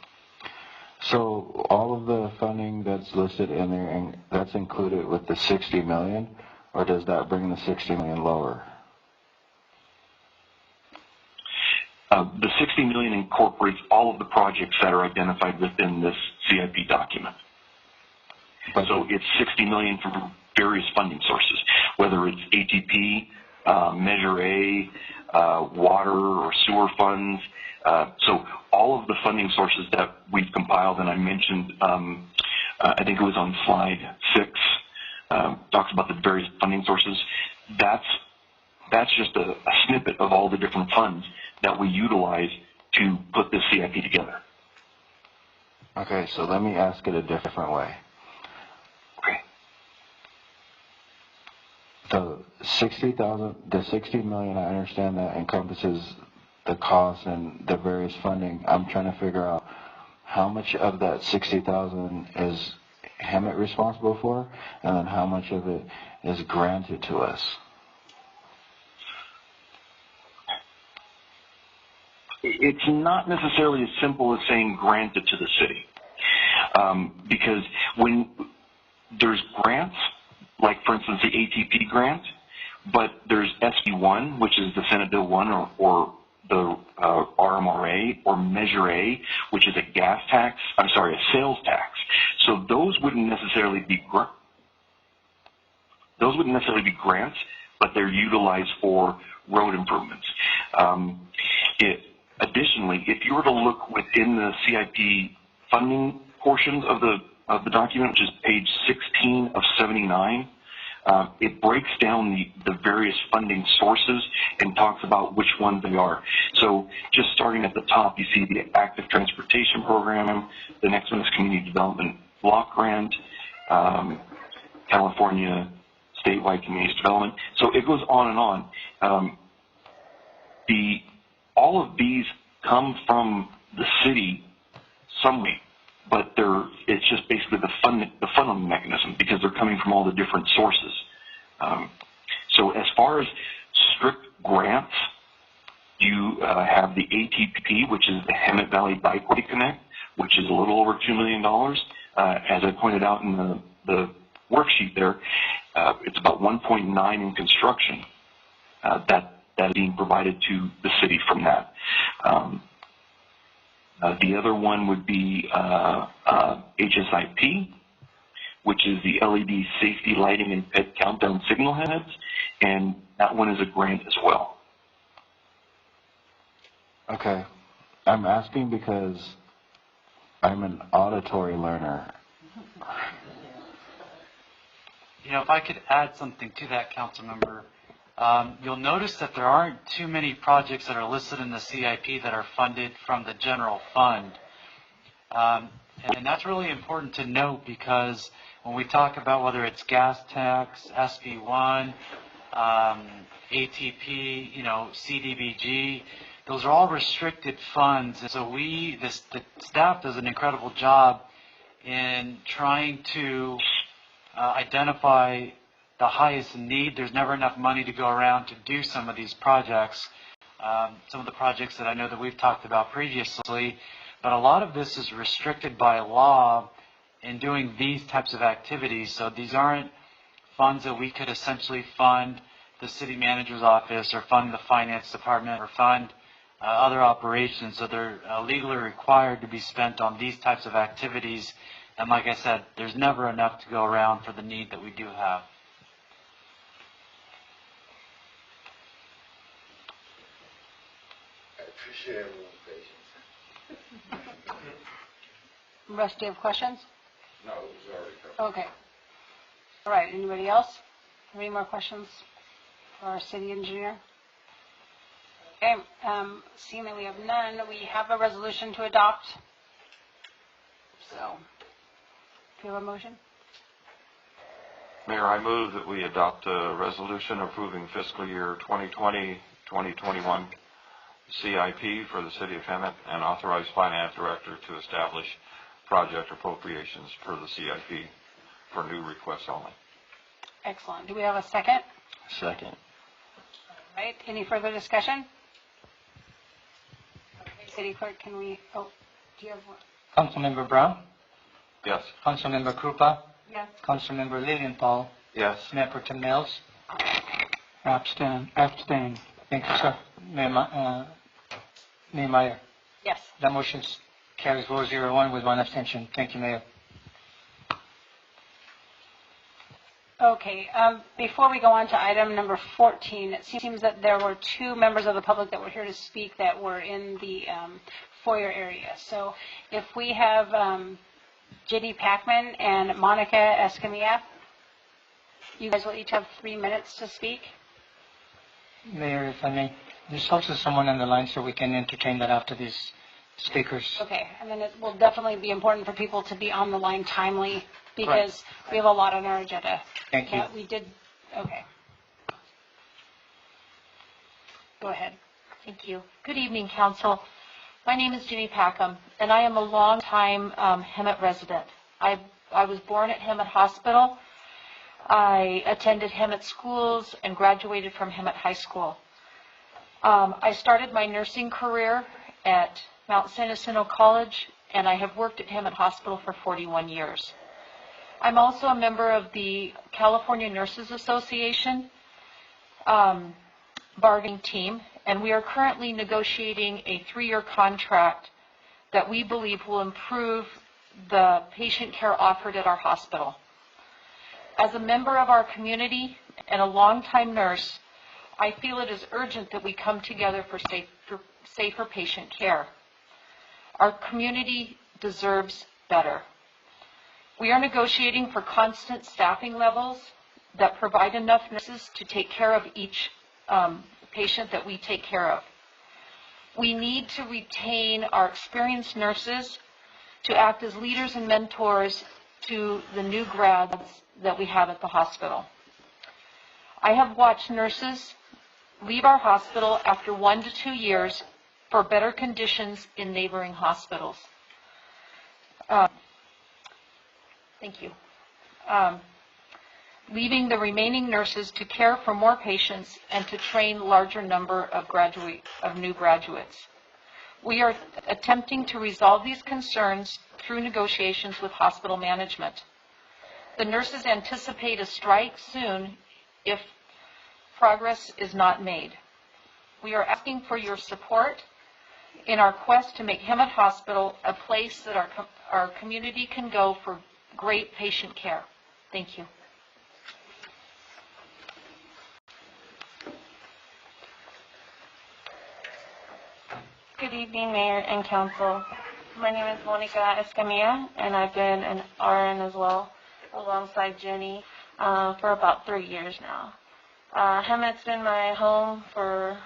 So all of the funding that's listed in there, and that's included with the $60 million, or does that bring the $60 million lower? The $60 million incorporates all of the projects that are identified within this CIP document. So it's $60 million from various funding sources, whether it's ATP, Measure A, water or sewer funds. So all of the funding sources that we've compiled, and I mentioned, I think it was on slide 6, talks about the various funding sources. That's just a snippet of all the different funds that we utilize to put this CIP together. Okay, so let me ask it a different way. Okay. The $60 million, I understand that encompasses the cost and the various funding. I'm trying to figure out how much of that $60,000 is Hemet responsible for, and then how much of it is granted to us. It's not necessarily as simple as saying granted to the city, because when there's grants, like for instance the ATP grant, but there's SB1, which is the Senate Bill 1, or the RMRA, or Measure A, which is a sales tax. So those wouldn't necessarily be grants, but they're utilized for road improvements. Additionally, if you were to look within the CIP funding portions of the document, which is page 16 of 79, it breaks down the various funding sources and talks about which ones they are. So just starting at the top, you see the Active Transportation Program. The next one is Community Development Block Grant, California Statewide Community Development. So it goes on and on. All of these come from the city some way, but it's just basically the funding mechanism, because they're coming from all the different sources. So as far as strict grants, you have the ATP, which is the Hemet Valley Bikeway Connect, which is a little over $2 million. As I pointed out in the worksheet there, it's about 1.9 in construction that is being provided to the city from that. The other one would be HSIP, which is the LED safety lighting and pet countdown signal heads, and that one is a grant as well. Okay. I'm asking because I'm an auditory learner. You know, if I could add something to that, council member, you'll notice that there aren't too many projects that are listed in the CIP that are funded from the general fund. And that's really important to note, because when we talk about whether it's gas tax, SB1, ATP, CDBG, those are all restricted funds. And so the staff does an incredible job in trying to identify the highest need. There's never enough money to go around to do some of these projects, some of the projects that I know that we've talked about previously, but a lot of this is restricted by law in doing these types of activities. So these aren't funds that we could essentially fund the city manager's office or fund the finance department or fund other operations. So they're legally required to be spent on these types of activities. And like I said, there's never enough to go around for the need that we do have. Appreciate everyone's patience. Russ, do you have questions? No, it was already covered. Okay. All right, anybody else? Have any more questions for our city engineer? Okay, seeing that we have none, we have a resolution to adopt. So, do you have a motion? Mayor, I move that we adopt a resolution approving fiscal year 2020-2021 CIP for the City of Hemet and authorize Finance Director to establish project appropriations per the CIP for new requests only. Excellent. Do we have a second? Second. All right. Any further discussion? Okay, City Clerk, can we? Oh, do you have one? Councilmember Brown? Yes. Councilmember Krupa? Yes. Councilmember Lilienthal? Yes. Mayor Pro Tem Mills? Abstain. Thank you, sir. Mayor Meyer? Yes. That motion carries 4-0-1 with one abstention. Thank you, Mayor. Okay, before we go on to item number 14, it seems that there were two members of the public that were here to speak that were in the foyer area. So if we have J.D. Packman and Monica Escamilla. You guys will each have 3 minutes to speak. Mayor, if I may, there's also someone on the line so we can entertain that after these speakers. Okay, and then it will definitely be important for people to be on the line timely because we have a lot on our agenda. Thank you. But we did, okay. Go ahead. Thank you. Good evening, Council. My name is Jimmy Packham, and I am a longtime Hemet resident. I was born at Hemet Hospital. I attended Hemet schools and graduated from Hemet High School. I started my nursing career at Mount San Jacinto College, and I have worked at Hemet Hospital for 41 years. I'm also a member of the California Nurses Association bargaining team, and we are currently negotiating a 3-year contract that we believe will improve the patient care offered at our hospital. As a member of our community and a longtime nurse, I feel it is urgent that we come together for safer patient care. Our community deserves better. We are negotiating for constant staffing levels that provide enough nurses to take care of each patient that we take care of. We need to retain our experienced nurses to act as leaders and mentors to the new grads that we have at the hospital. I have watched nurses leave our hospital after 1 to 2 years for better conditions in neighboring hospitals. Thank you. Leaving the remaining nurses to care for more patients and to train larger number of new graduates. We are attempting to resolve these concerns through negotiations with hospital management. The nurses anticipate a strike soon if progress is not made. We are asking for your support in our quest to make Hemet Hospital a place that our community can go for great patient care. Thank you. Good evening, Mayor and Council. My name is Monica Escamilla, and I've been an RN as well, alongside Jenny, for about 3 years now. Hemet's been my home for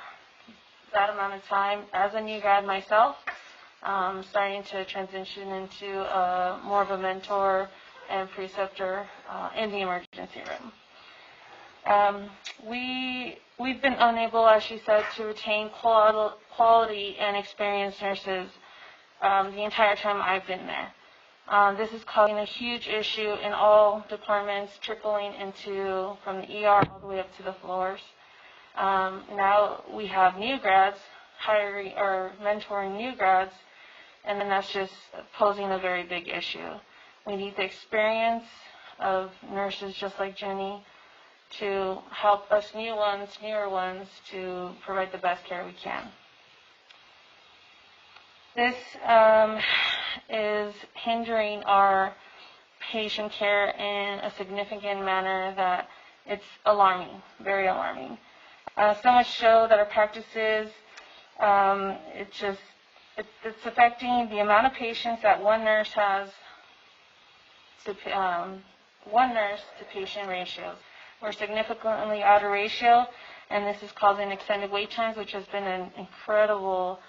that amount of time. As a new grad myself, starting to transition into more of a mentor and preceptor in the emergency room. We've been unable, as she said, to retain quality and experienced nurses the entire time I've been there. This is causing a huge issue in all departments, trickling into from the ER all the way up to the floors. Now we have new grads hiring or mentoring new grads, and then that's just posing a very big issue. We need the experience of nurses just like Jenny to help us newer ones, to provide the best care we can. This is hindering our patient care in a significant manner that it's alarming, very alarming. So much so that our practices, it's affecting the amount of patients that one nurse has to one nurse to patient ratios. We're significantly out of ratio, and this is causing extended wait times, which has been an incredible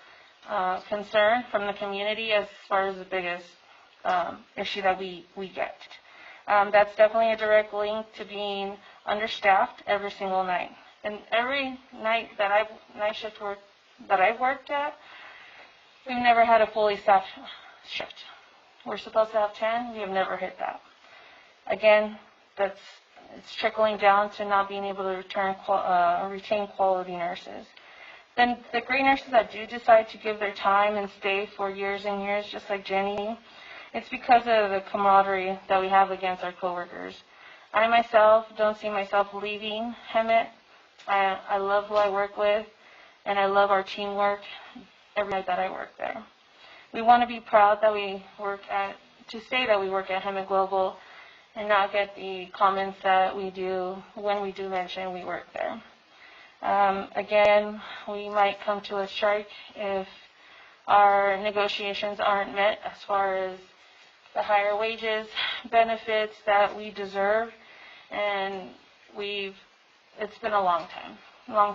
concern from the community as far as the biggest issue that we get. That's definitely a direct link to being understaffed every single night. And every night that night shift work that I've worked at, we've never had a fully staffed shift. We're supposed to have 10, we have never hit that. Again, it's trickling down to not being able to retain quality nurses. Then the great nurses that do decide to give their time and stay for years and years, just like Jenny, it's because of the camaraderie that we have against our coworkers. I myself don't see myself leaving Hemet. I love who I work with, and I love our teamwork every night that I work there. We want to be proud that we to say that we work at Hemet Global, and not get the comments that we do when we do mention we work there. Again, we might come to a strike if our negotiations aren't met as far as the higher wages, benefits that we deserve, and it's been a long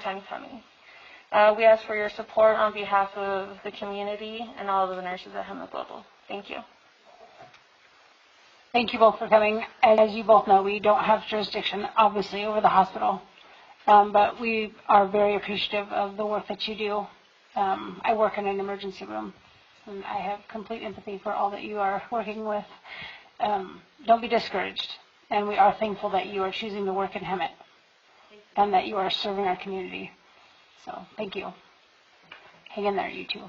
time coming. We ask for your support on behalf of the community and all of the nurses at Hemet Global. Thank you. Thank you both for coming. As you both know, we don't have jurisdiction, obviously, over the hospital, but we are very appreciative of the work that you do. I work in an emergency room, and I have complete empathy for all that you are working with. Don't be discouraged, and we are thankful that you are choosing to work in Hemet and that you are serving our community. So thank you. Hang in there, you two.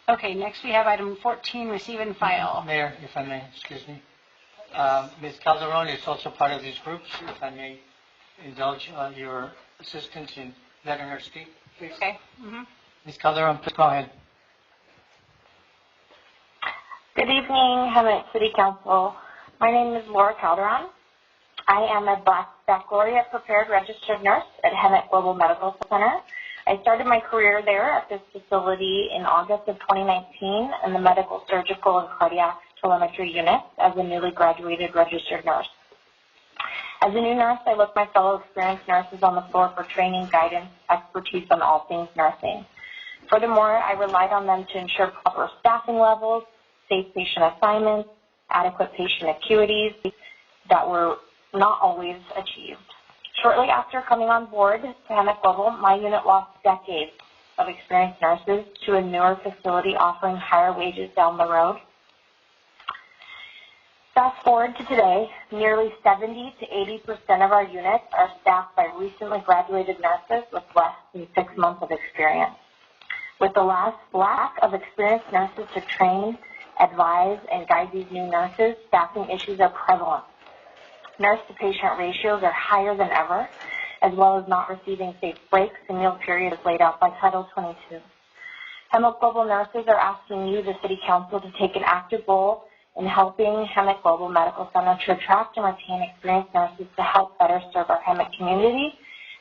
Okay, next we have item 14, receive and file. Mayor, if I may, excuse me. Ms. Calderon is also part of these groups. If I may indulge your assistance in letting her speak, please. Okay. Ms. Calderon, please go ahead. Good evening, Hemet City Council. My name is Laura Calderon. I am a baccalaureate prepared registered nurse at Hemet Global Medical Center. I started my career there at this facility in August of 2019 in the medical, surgical, and cardiac telemetry unit as a newly graduated registered nurse. As a new nurse, I looked my fellow experienced nurses on the floor for training, guidance, expertise on all things nursing. Furthermore, I relied on them to ensure proper staffing levels, safe patient assignments, adequate patient acuities that were not always achieved. Shortly after coming on board to Hemet Global, my unit lost decades of experienced nurses to a newer facility offering higher wages down the road. Fast forward to today, nearly 70 to 80% of our units are staffed by recently graduated nurses with less than 6 months of experience. With the lack of experienced nurses to train, advise, and guide these new nurses, staffing issues are prevalent. Nurse-to-patient ratios are higher than ever, as well as not receiving safe breaks and meal periods laid out by Title 22. Hemet Global nurses are asking you, the City Council, to take an active role in helping Hemet Global Medical Center to attract and retain experienced nurses to help better serve our Hemet community,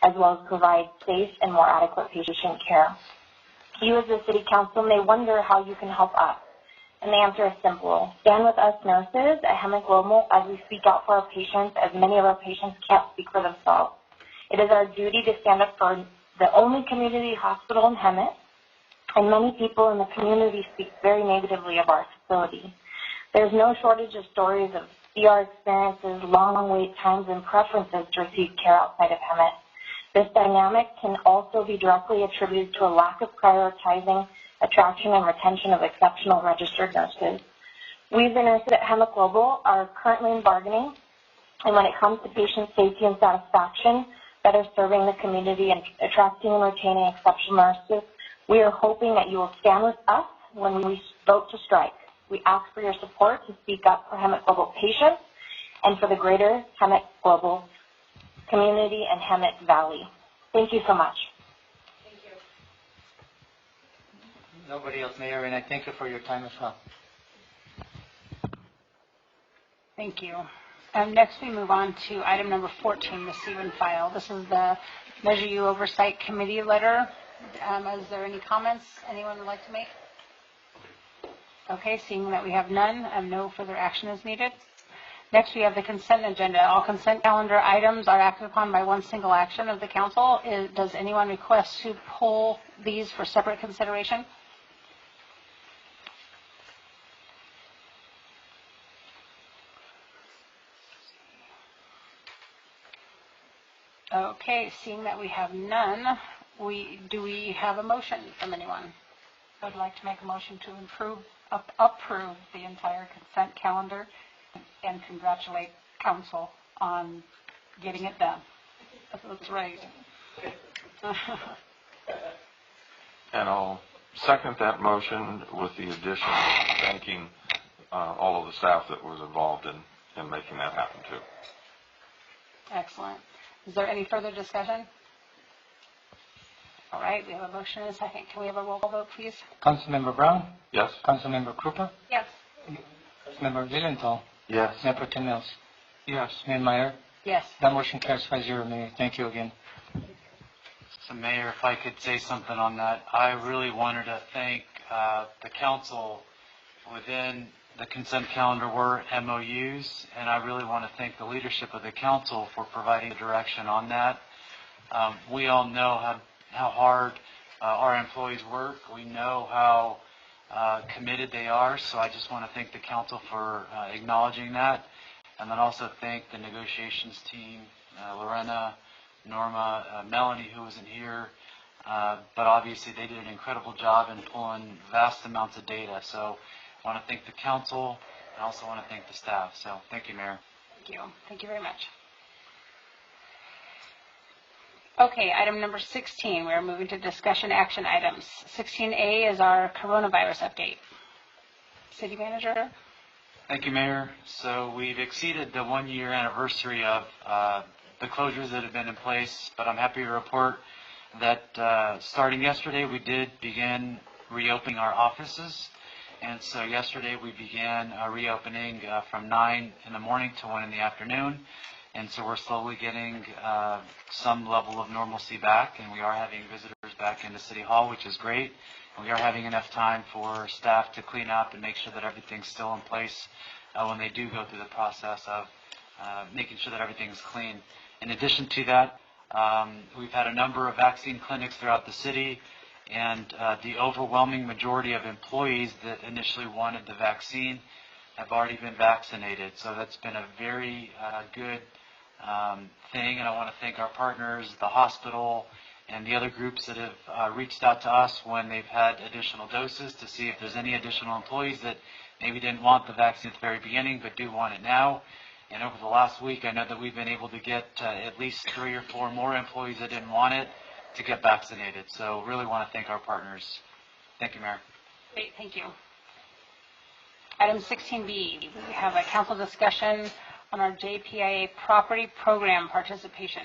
as well as provide safe and more adequate patient care. You, as the City Council, may wonder how you can help us. And the answer is simple. Stand with us nurses at Hemet Global as we speak out for our patients, as many of our patients can't speak for themselves. It is our duty to stand up for the only community hospital in Hemet, and many people in the community speak very negatively of our facility. There's no shortage of stories of ER experiences, long wait times, and preferences to receive care outside of Hemet. This dynamic can also be directly attributed to a lack of prioritizing attraction and retention of exceptional registered nurses. We, the nurses at Hemet Global, are currently in bargaining, and when it comes to patient safety and satisfaction, better serving the community and attracting and retaining exceptional nurses, we are hoping that you will stand with us when we vote to strike. We ask for your support to speak up for Hemet Global patients and for the greater Hemet Global community and Hemet Valley. Thank you so much. Nobody else, Mayor, and I thank you for your time as well. Thank you. Next, we move on to item number 14, receive and file. This is the Measure U Oversight Committee letter. Is there any comments anyone would like to make? Okay, seeing that we have none, no further action is needed. Next, we have the consent agenda. All consent calendar items are acted upon by one single action of the council. Does anyone request to pull these for separate consideration? Okay, seeing that we have none, do we have a motion from anyone? I would like to make a motion to approve the entire consent calendar and congratulate council on getting it done. That's right. And I'll second that motion with the addition of thanking all of the staff that was involved in making that happen too. Excellent. Is there any further discussion? All right, we have a motion and a second. Can we have a roll call vote, please? Councilmember Brown? Yes. Councilmember Krupa? Yes. Councilmember Lilienthal? Yes. Mayor Pro Tem Mills? Yes. Mayor Meyer? Yes. That motion carries 5-0, Mayor. Thank you again. So Mayor, if I could say something on that, I really wanted to thank the council within the consent calendar were MOUs, and I really want to thank the leadership of the council for providing direction on that. We all know how hard our employees work. We know how committed they are, so I just want to thank the council for acknowledging that, and then also thank the negotiations team, Lorena, Norma, Melanie, who wasn't here, but obviously they did an incredible job in pulling vast amounts of data. So I want to thank the council, and I also want to thank the staff. So thank you, Mayor. Thank you. Thank you very much. Okay, item number 16, we're moving to discussion action items. 16A is our coronavirus update. City Manager? Thank you, Mayor. So we've exceeded the 1-year anniversary of the closures that have been in place, but I'm happy to report that starting yesterday, we did begin reopening our offices. And so yesterday we began reopening from 9 in the morning to 1 in the afternoon. And so we're slowly getting some level of normalcy back, and we are having visitors back into City Hall, which is great. And we are having enough time for staff to clean up and make sure that everything's still in place when they do go through the process of making sure that everything's clean. In addition to that, we've had a number of vaccine clinics throughout the city, and the overwhelming majority of employees that initially wanted the vaccine have already been vaccinated. So that's been a very good thing, and I want to thank our partners, the hospital, and the other groups that have reached out to us when they've had additional doses to see if there's any additional employees that maybe didn't want the vaccine at the very beginning but do want it now. And over the last week, I know that we've been able to get at least 3 or 4 more employees that didn't want it to get vaccinated. So really want to thank our partners. Thank you, Mayor. Great, thank you. Item 16B, we have a council discussion on our Jpia property program participation.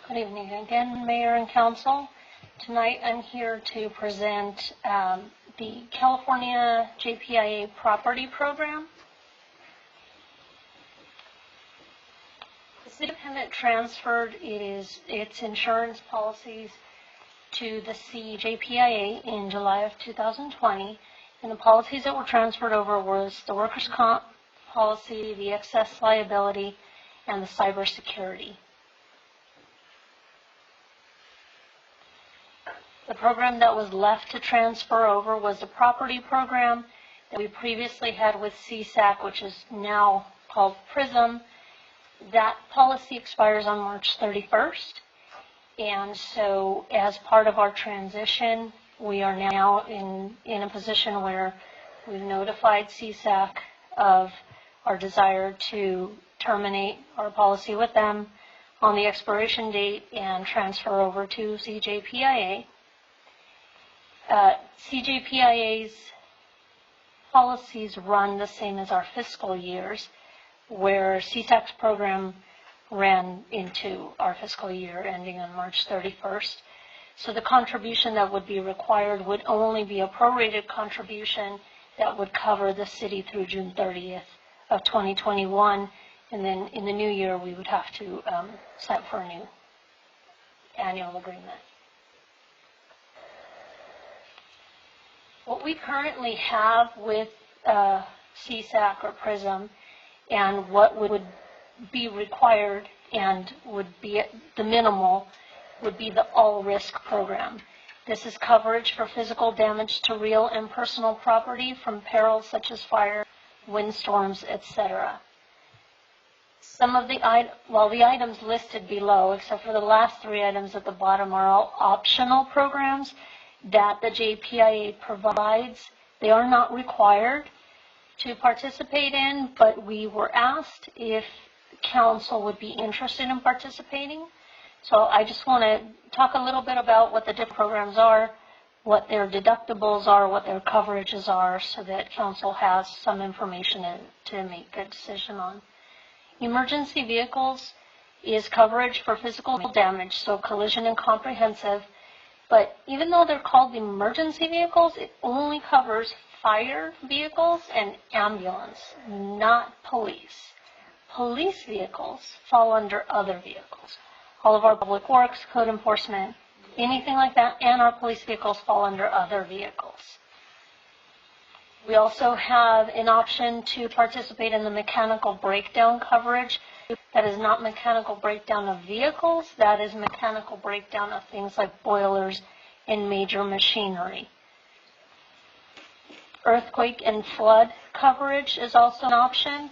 Good evening again, Mayor and Council. Tonight I'm here to present the California Jpia property program. The City of Hemet transferred its insurance policies to the Jpia in July of 2020, and the policies that were transferred over was the workers' comp policy, the excess liability, and the cybersecurity. The program that was left to transfer over was the property program that we previously had with CSAC, which is now called PRISM. That policy expires on March 31st. And so as part of our transition, we are now in a position where we've notified CSAC of our desire to terminate our policy with them on the expiration date and transfer over to CJPIA. CJPIA's policies run the same as our fiscal years, where CSAC's program ran into our fiscal year ending on March 31st. So the contribution that would be required would only be a prorated contribution that would cover the city through June 30th of 2021, and then in the new year we would have to sign up for a new annual agreement. What we currently have with CSAC or PRISM and what would be required and would be the minimal would be the all-risk program. This is coverage for physical damage to real and personal property from perils such as fire, windstorms, etc. Some of the items listed below, except for the last 3 items at the bottom, are all optional programs that the Jpia provides. They are not required to participate in, but we were asked if council would be interested in participating. So I just want to talk a little bit about what the different programs are, what their deductibles are, what their coverages are, so that council has some information to make a decision on. Emergency vehicles is coverage for physical damage, so collision and comprehensive. But even though they're called emergency vehicles, it only covers fire vehicles and ambulance, not police. Police vehicles fall under other vehicles. All of our public works, code enforcement, anything like that, and our police vehicles fall under other vehicles. We also have an option to participate in the mechanical breakdown coverage. That is not mechanical breakdown of vehicles, that is mechanical breakdown of things like boilers and major machinery. Earthquake and flood coverage is also an option.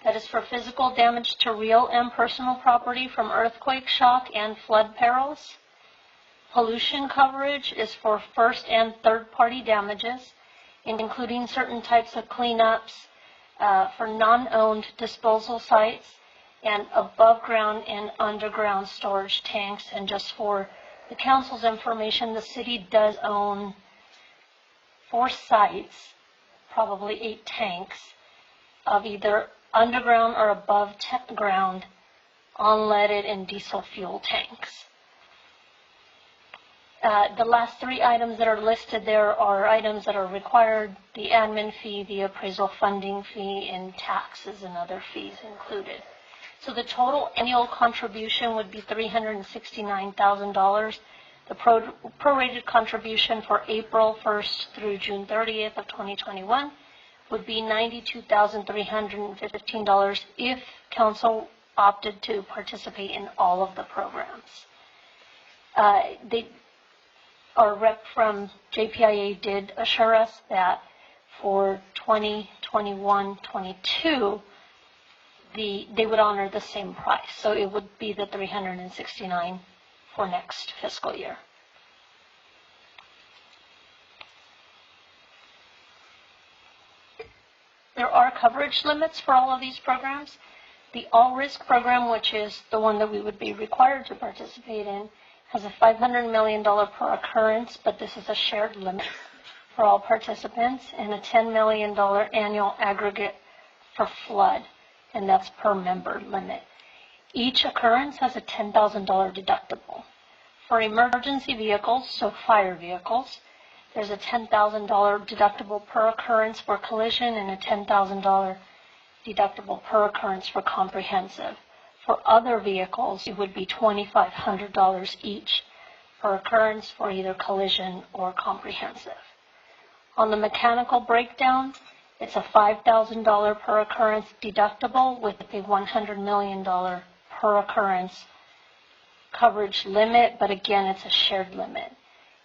That is for physical damage to real and personal property from earthquake, shock, and flood perils. Pollution coverage is for first and third-party damages, including certain types of cleanups for non-owned disposal sites and above-ground and underground storage tanks. And just for the council's information, the city does own 4 sites, probably 8 tanks, of either underground or above ground unleaded and diesel fuel tanks. The last 3 items that are listed there are items that are required, the admin fee, the appraisal funding fee, and taxes and other fees included. So the total annual contribution would be $369,000. The prorated contribution for April 1st through June 30th of 2021 would be $92,315 if council opted to participate in all of the programs. Our rep from JPIA did assure us that for 2021-22, they would honor the same price. So it would be the $369 for next fiscal year. There are coverage limits for all of these programs. The all-risk program, which is the one that we would be required to participate in, has a $500 million per occurrence, but this is a shared limit for all participants, and a $10 million annual aggregate for flood, and that's per member limit. Each occurrence has a $10,000 deductible. For emergency vehicles, so fire vehicles, there's a $10,000 deductible per occurrence for collision and a $10,000 deductible per occurrence for comprehensive. For other vehicles, it would be $2,500 each per occurrence for either collision or comprehensive. On the mechanical breakdown, it's a $5,000 per occurrence deductible with a $100 million per occurrence coverage limit, but again, it's a shared limit.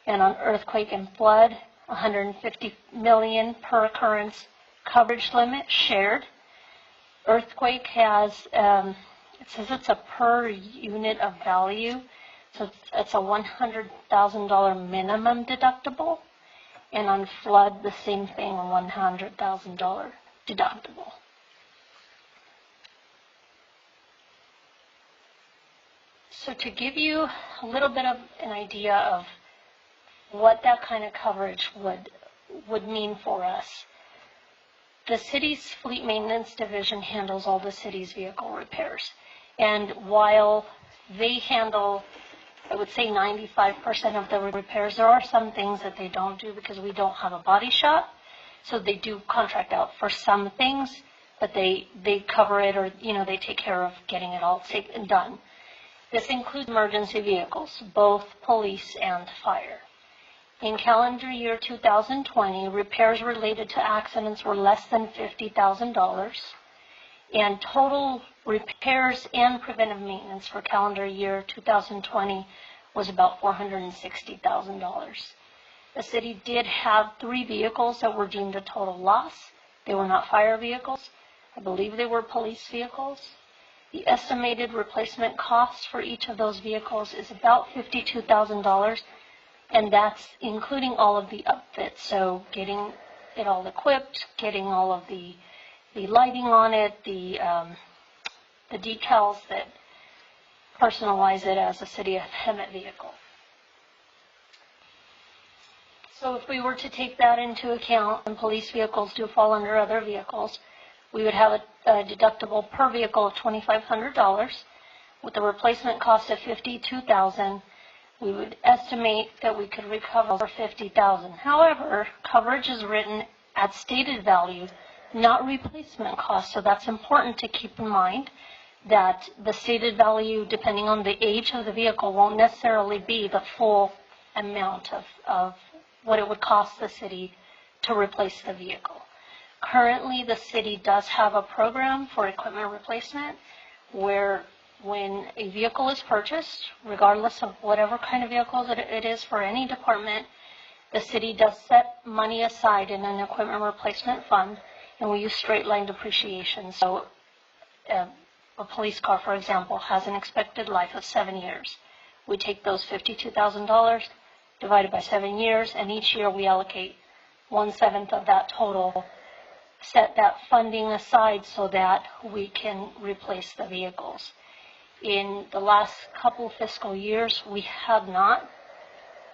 And on earthquake and flood, $150 million per occurrence coverage limit, shared. Earthquake has, it says it's a per unit of value, so it's a $100,000 minimum deductible. And on flood, the same thing, a $100,000 deductible. So to give you a little bit of an idea of what that kind of coverage would mean for us, the city's fleet maintenance division handles all the city's vehicle repairs. And while they handle, I would say 95% of the repairs, there are some things that they don't do because we don't have a body shop. So they do contract out for some things, but they cover it, or they take care of getting it all done. This includes emergency vehicles, both police and fire. In calendar year 2020, repairs related to accidents were less than $50,000, and total repairs and preventive maintenance for calendar year 2020 was about $460,000. The city did have 3 vehicles that were deemed a total loss. They were not fire vehicles. I believe they were police vehicles. The estimated replacement cost for each of those vehicles is about $52,000. And that's including all of the upfits, so getting it all equipped, getting all of the lighting on it, the decals that personalize it as a City of Hemet vehicle. So if we were to take that into account, and police vehicles do fall under other vehicles, we would have a deductible per vehicle of $2,500 with a replacement cost of $52,000. we would estimate that we could recover $50,000. However, coverage is written at stated value, not replacement cost. So that's important to keep in mind, that the stated value, depending on the age of the vehicle, won't necessarily be the full amount of what it would cost the city to replace the vehicle. Currently, the city does have a program for equipment replacement where when a vehicle is purchased, regardless of whatever kind of vehicle it is for any department, the city does set money aside in an equipment replacement fund, and we use straight line depreciation. So a police car, for example, has an expected life of 7 years. We take those $52,000 divided by 7 years, and each year we allocate 1/7 of that total, set that funding aside so that we can replace the vehicles. In the last couple fiscal years, we have not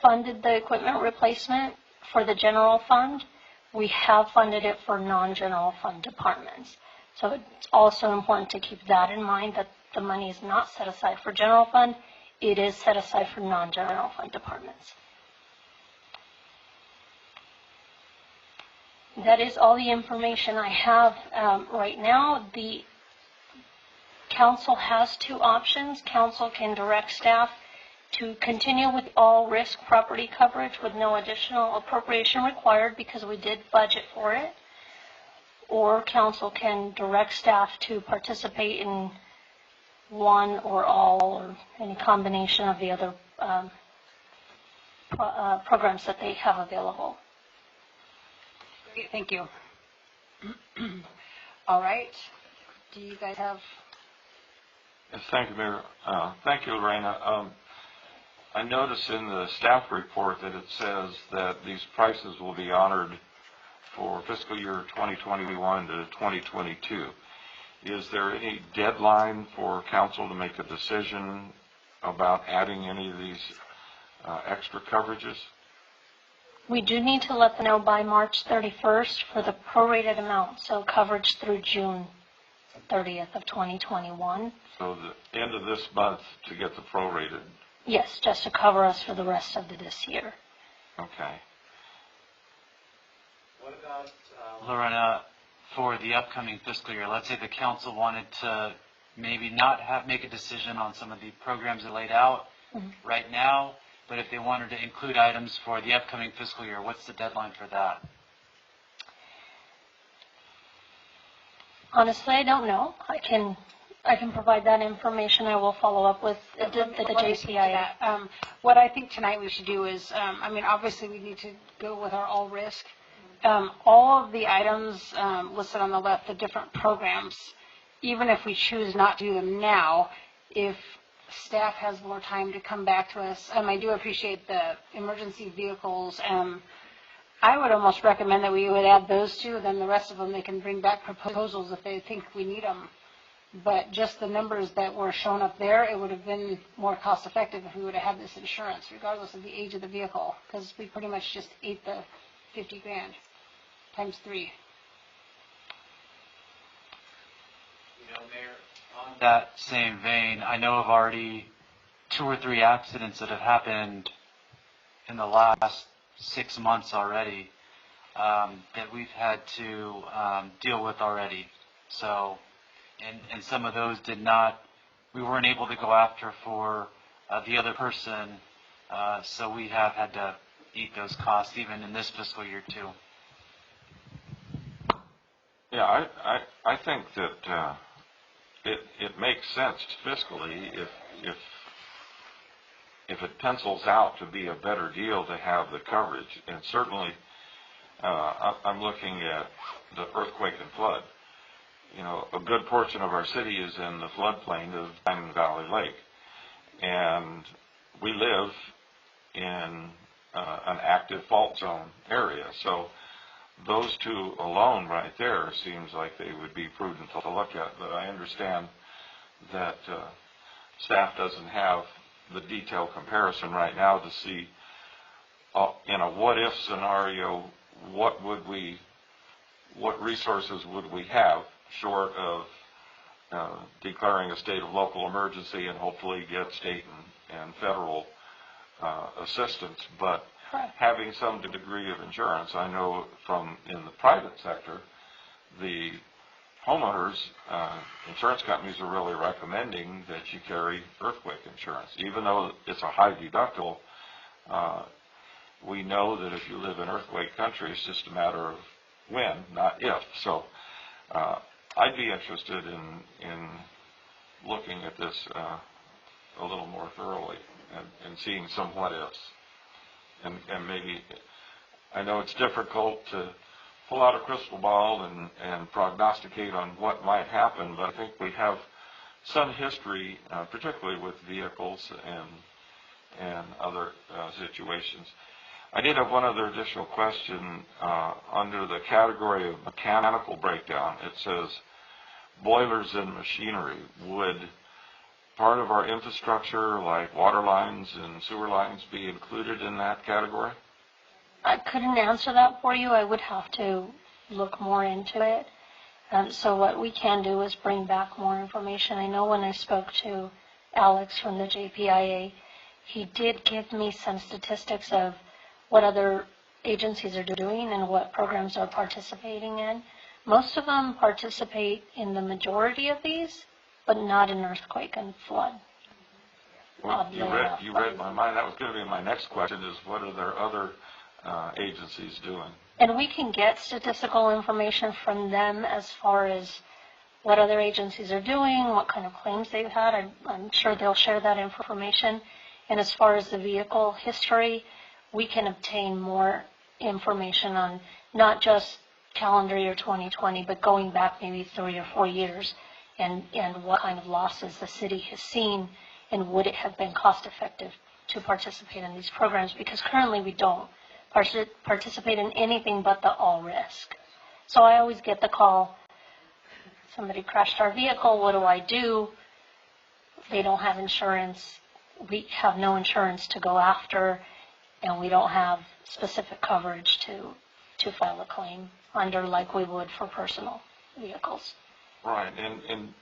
funded the equipment replacement for the general fund. We have funded it for non-general fund departments. So it's also important to keep that in mind, that the money is not set aside for general fund. It is set aside for non-general fund departments. That is all the information I have right now. The council has two options. Council can direct staff to continue with all risk property coverage with no additional appropriation required because we did budget for it. Or council can direct staff to participate in one or all or any combination of the other programs that they have available. Great, thank you. All right. Do you guys have? Yes, thank you, Mayor. Thank you, Lorena. I notice in the staff report that it says that these prices will be honored for fiscal year 2021 to 2022. Is there any deadline for council to make a decision about adding any of these extra coverages? We do need to let them know by March 31st for the prorated amount, so coverage through June 30th of 2021. So the end of this month to get the prorated? Yes, just to cover us for the rest of this year. Okay. What about, Lorena, for the upcoming fiscal year? Let's say the council wanted to maybe not make a decision on some of the programs that laid out right now, but if they wanted to include items for the upcoming fiscal year, what's the deadline for that? Honestly, I don't know. I can provide that information. I will follow up with the Jpia. What I think tonight we should do is, obviously we need to go with our all risk. All of the items listed on the left, the different programs, even if we choose not to do them now, if staff has more time to come back to us, I do appreciate the emergency vehicles. I would almost recommend that we would add those two, then the rest of them they can bring back proposals if they think we need them. But just the numbers that were shown up there, it would have been more cost effective if we would have had this insurance, regardless of the age of the vehicle, because we pretty much just ate the 50 grand times 3. Mayor, on that same vein, I know of already 2 or 3 accidents that have happened in the last 6 months already that we've had to deal with already. So, and some of those we weren't able to go after for the other person, so we have had to eat those costs even in this fiscal year too. Yeah, I think that it makes sense fiscally if it pencils out to be a better deal to have the coverage. And certainly, I'm looking at the earthquake and flood. A good portion of our city is in the floodplain of Diamond Valley Lake, and we live in an active fault zone area. So those two alone right there seems like they would be prudent to look at. But I understand that staff doesn't have the detailed comparison right now to see in a what-if scenario, what resources would we have short of declaring a state of local emergency and hopefully get state and federal assistance, but having some degree of insurance. I know from in the private sector, the homeowners, insurance companies are really recommending that you carry earthquake insurance. Even though it's a high deductible, we know that if you live in earthquake country, it's just a matter of when, not if. So I'd be interested in looking at this a little more thoroughly and seeing some what ifs. And maybe, I know it's difficult to pull out a crystal ball and prognosticate on what might happen, but I think we have some history, particularly with vehicles and other situations. I did have one other additional question. Under the category of mechanical breakdown, it says boilers and machinery. Would part of our infrastructure, like water lines and sewer lines, be included in that category? I couldn't answer that for you. I would have to look more into it. So what we can do is bring back more information. I know when I spoke to Alex from the Jpia, he did give me some statistics of what other agencies are doing and what programs are participating in. Most of them participate in the majority of these, but not in earthquake and flood. Well, you read my mind. That was going to be my next question, is what are their other agencies doing? And we can get statistical information from them as far as what other agencies are doing, what kind of claims they've had. I'm sure they'll share that information. And as far as the vehicle history, we can obtain more information on not just calendar year 2020, but going back maybe 3 or 4 years, and what kind of losses the city has seen, and would it have been cost effective to participate in these programs, because currently we don't participate in anything but the all risk. So I always get the call, somebody crashed our vehicle, what do I do? They don't have insurance, we have no insurance to go after, and we don't have specific coverage to file a claim under like we would for personal vehicles. Right, and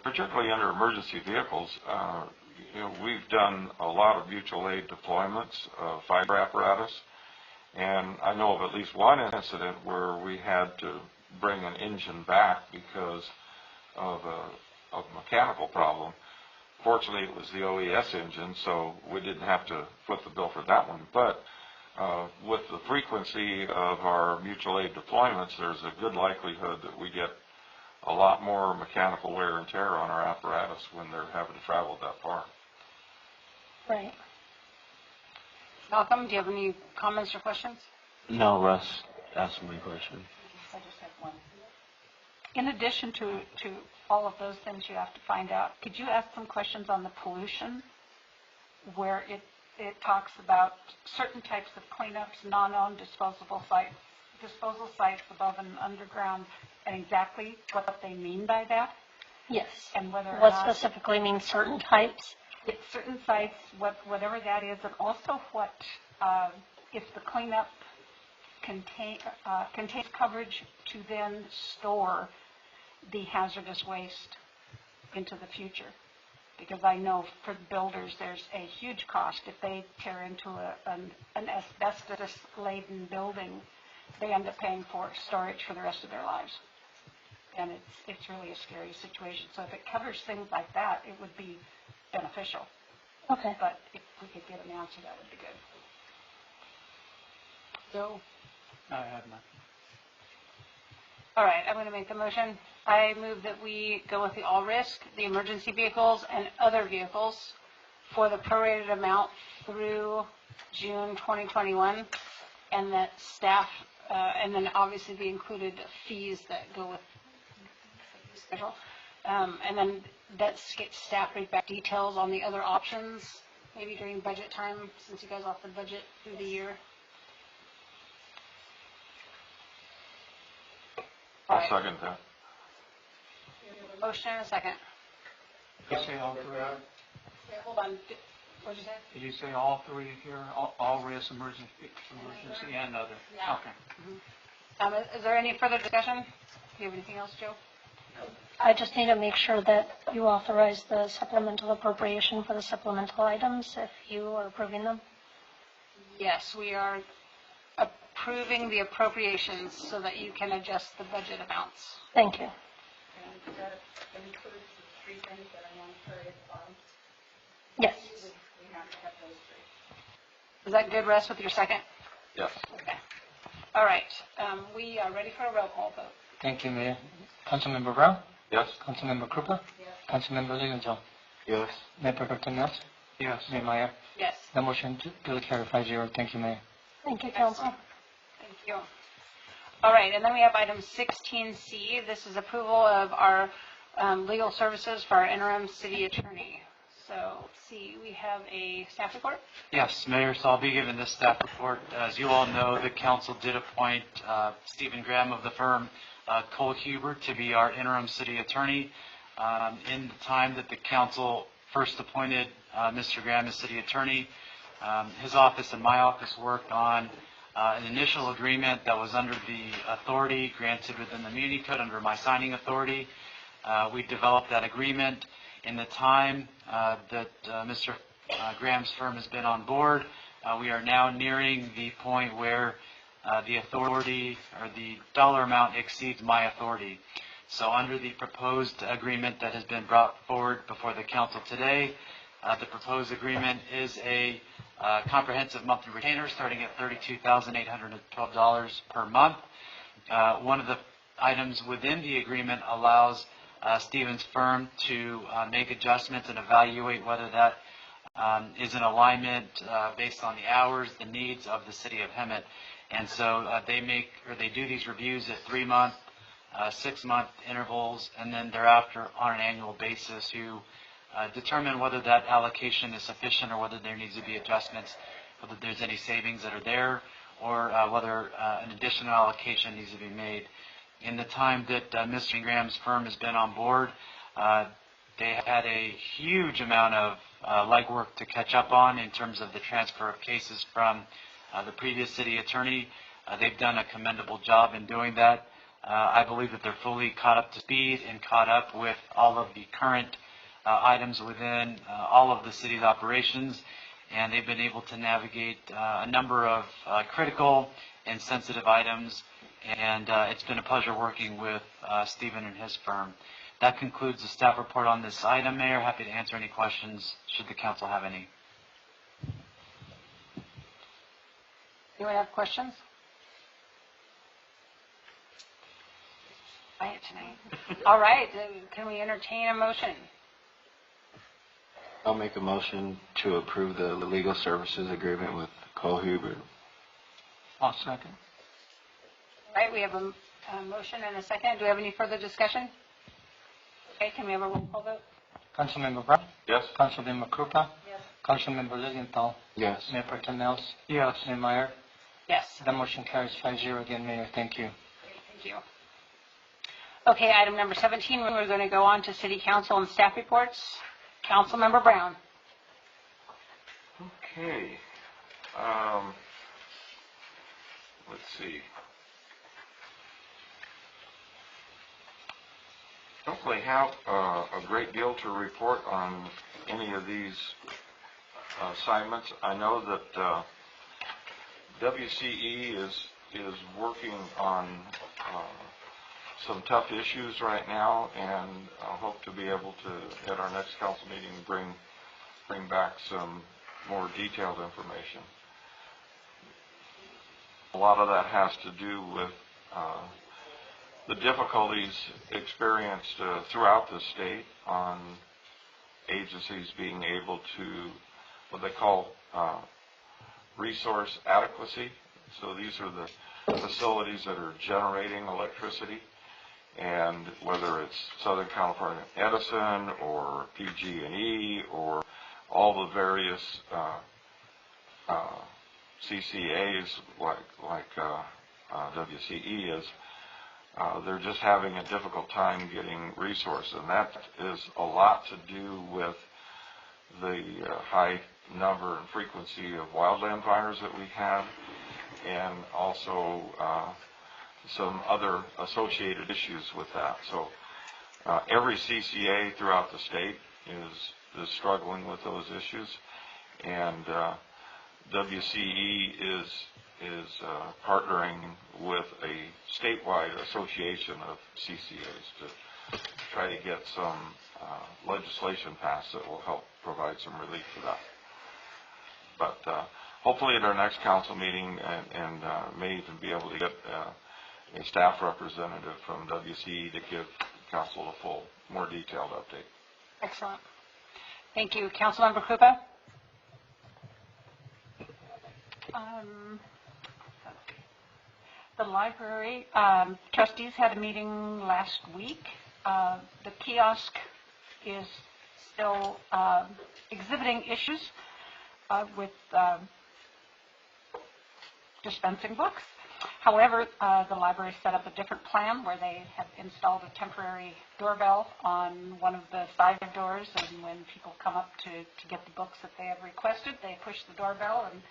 particularly under emergency vehicles, we've done a lot of mutual aid deployments of fire apparatus, and I know of at least one incident where we had to bring an engine back because of a mechanical problem. Fortunately, it was the OES engine, so we didn't have to foot the bill for that one. But with the frequency of our mutual aid deployments, there's a good likelihood that we get a lot more mechanical wear and tear on our apparatus when they're having to travel that far. Right. Malcolm, do you have any comments or questions? No, Russ asked my question. I just have one. In addition to all of those things you have to find out, could you ask some questions on the pollution, where it talks about certain types of cleanups, non-owned disposal sites above and underground, and exactly what they mean by that? Yes. And whether or what not specifically means certain types? It's certain sites, whatever that is, and also what if the cleanup contains coverage to then store the hazardous waste into the future. Because I know for the builders there's a huge cost. If they tear into an asbestos-laden building, they end up paying for storage for the rest of their lives. And it's really a scary situation. So if it covers things like that, it would be beneficial. Okay. But if we could get an answer, that would be good. So, I have none. all right, I'm going to make the motion. I move that we go with the all risk, the emergency vehicles, and other vehicles for the prorated amount through June 2021, and that staff, and then obviously the included fees that go with the schedule, and then that staff read back details on the other options, maybe during budget time, since you guys off the budget through the year. I'll second that. Motion and a second. Did you say all three? Yeah, hold on. What did you say? Did you say all three here? All risk, emergency, and other? Yeah. Okay. Is there any further discussion? Do you have anything else, Joe? No. I just need to make sure that you authorize the supplemental appropriation for the supplemental items if you are approving them. Yes, we are approving the appropriations so that you can adjust the budget amounts. Thank you. And that includes the three things that are monetary at the bottom. Yes. We have to have those three. Is that good, Russ, with your second? Yes. Okay. All right. We are ready for a roll call vote. Thank you, Mayor. Councilmember Brown? Yes. Councilmember Krupa? Yes. Councilmember Lilienthal? Yes. Mayor Pro Tem Mills? Yes. Mayor Meyer? Yes. The motion duly carried 5-0. Thank you, Mayor. Thank you, Council. Thank you. All right, and then we have item 16C. This is approval of our legal services for our interim city attorney. So, see, we have a staff report. Yes, Mayor, so I'll be giving this staff report. As you all know, the council did appoint Stephen Graham of the firm Cole Huber to be our interim city attorney. In the time that the council first appointed Mr. Graham as city attorney, his office and my office worked on an initial agreement that was under the authority granted within the Muni Code under my signing authority. We developed that agreement. In the time that Mr. Graham's firm has been on board, we are now nearing the point where the authority or the dollar amount exceeds my authority. So under the proposed agreement that has been brought forward before the council today, the proposed agreement is a comprehensive monthly retainer starting at $32,812 per month. One of the items within the agreement allows Stephen's firm to make adjustments and evaluate whether that is in alignment based on the hours, the needs of the city of Hemet. And so they do these reviews at 3-month, 6-month intervals, and then thereafter on an annual basis to determine whether that allocation is sufficient or whether there needs to be adjustments, whether there's any savings that are there, or whether an additional allocation needs to be made. In the time that Mr. Graham's firm has been on board, they had a huge amount of legwork to catch up on in terms of the transfer of cases from the previous city attorney. They've done a commendable job in doing that. I believe that they're fully caught up to speed and caught up with all of the current items within all of the city's operations, and they've been able to navigate a number of critical and sensitive items, and it's been a pleasure working with Stephen and his firm. That concludes the staff report on this item, Mayor. Happy to answer any questions should the council have any. Anyone have questions? Quiet tonight. All right, can we entertain a motion? I'll make a motion to approve the legal services agreement with Cole Huber. I'll second. All right, we have a motion and a second. Do we have any further discussion? Okay, can we have a roll call vote? Councilmember Brown? Yes. Councilmember Krupa? Yes. Councilmember Lilienthal? Yes. Mayor Pro Tem Mills? Yes. Mayor Meyer? Yes. The motion carries 5-0 again, Mayor. Thank you. Thank you. Okay, item number 17, we're going to go on to City Council and staff reports. Councilmember Brown. Okay. Let's see. Don't really have a great deal to report on any of these assignments. I know that WCE is working on some tough issues right now, and I hope to be able to, at our next council meeting, bring back some more detailed information. A lot of that has to do with the difficulties experienced throughout the state on agencies being able to, what they call resource adequacy. So these are the facilities that are generating electricity, and whether it's Southern California Edison or PG&E or all the various CCAs like WCE is, they're just having a difficult time getting resources, and that is a lot to do with the high number and frequency of wildland fires that we have, and also some other associated issues with that. So Every CCA throughout the state is struggling with those issues, and WCE is partnering with a statewide association of CCAs to try to get some legislation passed that will help provide some relief to that. But hopefully at our next council meeting, and may even be able to get a staff representative from WCE to give council a full, more detailed update. Excellent. Thank you. Councilmember Krupa? The library trustees had a meeting last week. The kiosk is still exhibiting issues with dispensing books. However, the library set up a different plan where they have installed a temporary doorbell on one of the side doors, and when people come up to get the books that they have requested, they push the doorbell and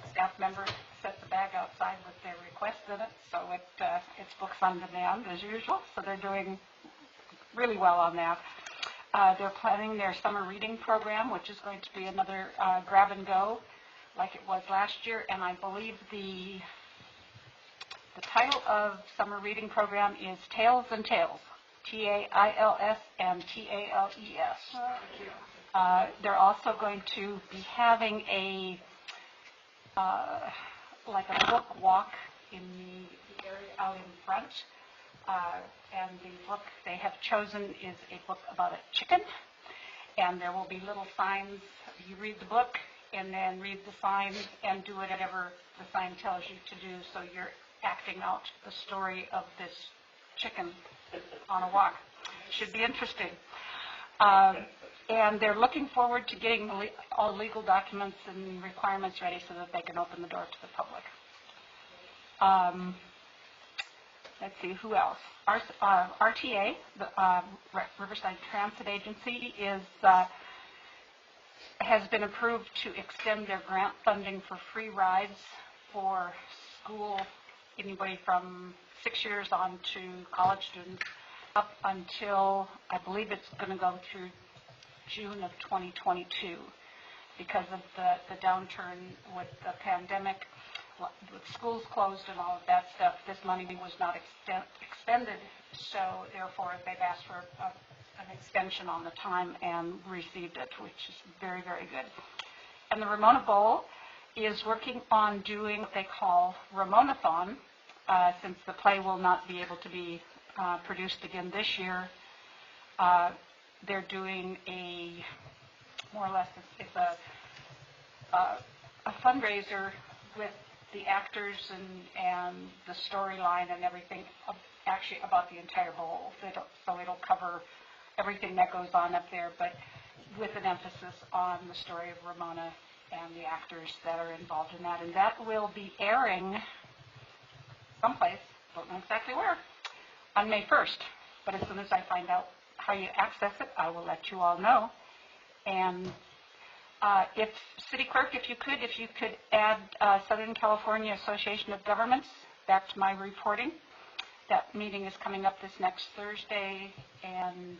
a staff member sets the bag outside with their request in it, so it's books on demand as usual. So they're doing really well on that. They're planning their summer reading program, which is going to be another grab and go like it was last year, and I believe the title of summer reading program is Tales and Tales, T-A-I-L-S and T-A-L-E-S. They're also going to be having a like a book walk in the area out in front, and the book they have chosen is a book about a chicken, and there will be little signs. You read the book and then read the signs and do whatever the sign tells you to do, so you're acting out the story of this chicken on a walk. Should be interesting. And they're looking forward to getting all legal documents and requirements ready so that they can open the door to the public. Let's see, who else? RTA, the Riverside Transit Agency, has been approved to extend their grant funding for free rides for school, anybody from 6 years on to college students, up until, I believe it's going to go through June of 2022. Because of the downturn with the pandemic, with schools closed and all of that stuff, this money was not expended, so therefore they've asked for an extension on the time and received it, which is very, very good. And the Ramona Bowl is working on doing what they call Ramonathon, since the play will not be able to be produced again this year. They're doing a, more or less, it's a fundraiser with the actors and the storyline and everything, actually about the entire bowl. So it'll cover everything that goes on up there, but with an emphasis on the story of Ramona and the actors that are involved in that. And that will be airing someplace, don't know exactly where, on May 1st. But as soon as I find out how you access it, I will let you all know. And if City Clerk, if you could add Southern California Association of Governments back to my reporting. That meeting is coming up this next Thursday, and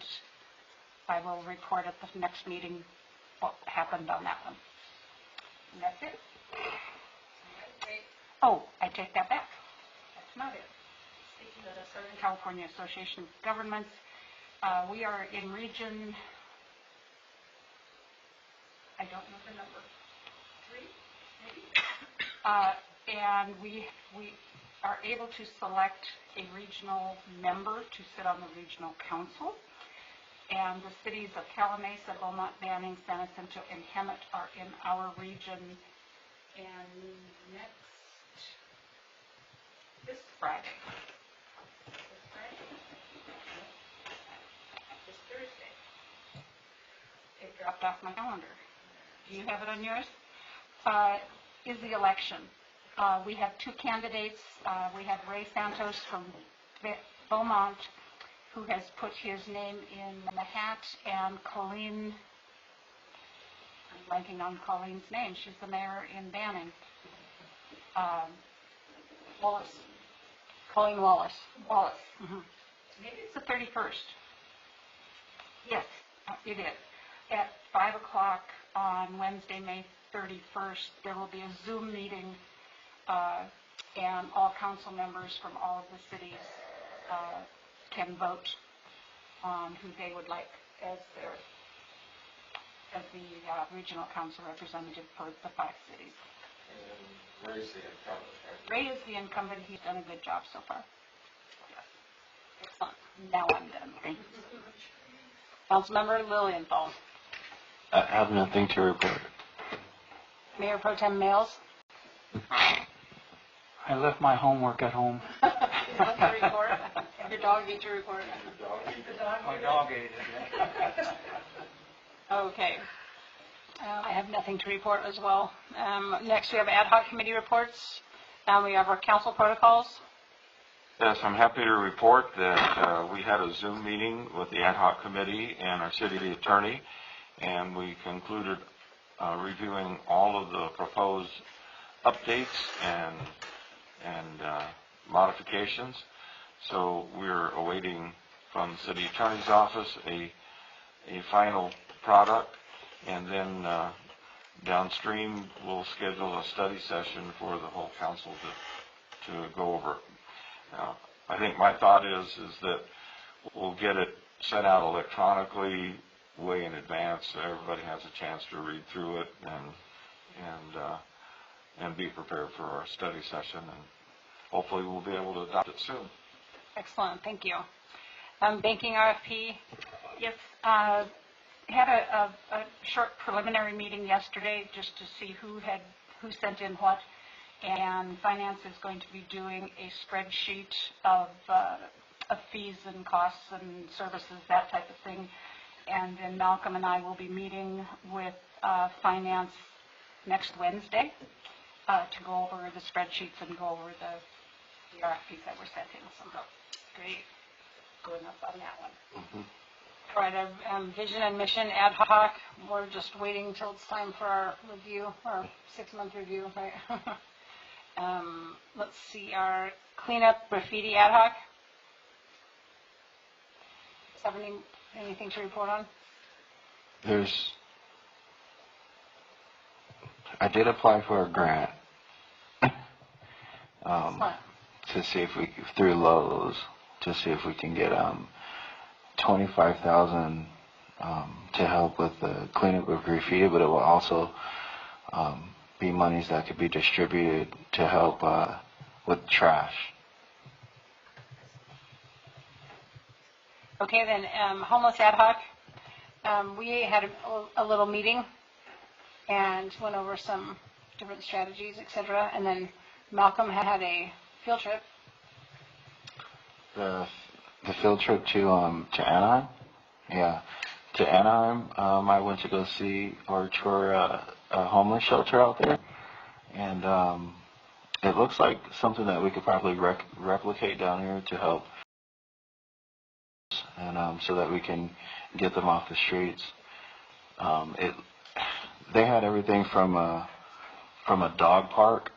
I will report at the next meeting what happened on that one. And that's it. Oh, I take that back. That's not it. Speaking of the Southern California Association of Governments, we are in region, I don't know the number, 3, maybe? And we are able to select a regional member to sit on the regional council. And the cities of Calamasa, Beaumont, Banning, San Jacinto, and Hemet are in our region. And this Friday, this Thursday, it dropped off my calendar. Do you have it on yours? Is the election. We have 2 candidates. We have Ray Santos from Beaumont, who has put his name in the hat, and Colleen, I'm blanking on Colleen's name. She's the mayor in Banning. Wallace. Colleen Wallace. Wallace. Mm-hmm. maybe it's the 31st. Yes, it is. At 5 o'clock on Wednesday, May 31st, there will be a Zoom meeting, and all council members from all of the cities can vote on who they would like as the regional council representative for the 5 cities. And Ray's the incumbent, right? Ray is the incumbent. He's done a good job so far. Yes. Excellent. Now I'm done. Thank you so much. Councilmember Lilienthal. I have nothing to report. Mayor Pro Tem Mills. I left my homework at home. Nothing to report. And your dog ate your report. My dog ate it. Okay. I have nothing to report as well. Next, we have ad hoc committee reports. We have our council protocols. Yes, I'm happy to report that we had a Zoom meeting with the ad hoc committee and our city attorney, and we concluded reviewing all of the proposed updates and modifications. So we're awaiting from the city attorney's office a final product, and then downstream we'll schedule a study session for the whole council to go over it. Now, I think my thought is that we'll get it sent out electronically way in advance so everybody has a chance to read through it and be prepared for our study session, and hopefully we'll be able to adopt it soon. Excellent. Thank you. Banking RFP. Yes. Had a short preliminary meeting yesterday just to see who sent in what, and finance is going to be doing a spreadsheet of fees and costs and services, that type of thing, and then Malcolm and I will be meeting with finance next Wednesday to go over the spreadsheets and go over the RFPs that were sent in. So great, good enough on that one. Mm-hmm. All right, our vision and mission ad hoc, we're just waiting until it's time for our review, our 6-month review, right? Let's see, our cleanup graffiti ad hoc. Have anything to report on? I did apply for a grant to see if we, through Lowe's, to see if we can get $25,000 to help with the cleanup of graffiti, but it will also be monies that could be distributed to help with trash. Okay, then homeless ad hoc. We had a little meeting and went over some different strategies, etc. And then Malcolm had a field trip. The field trip to Anaheim? Yeah. To Anaheim, I went to go see or tour a homeless shelter out there. And it looks like something that we could probably replicate down here to help, and so that we can get them off the streets. They had everything from a dog park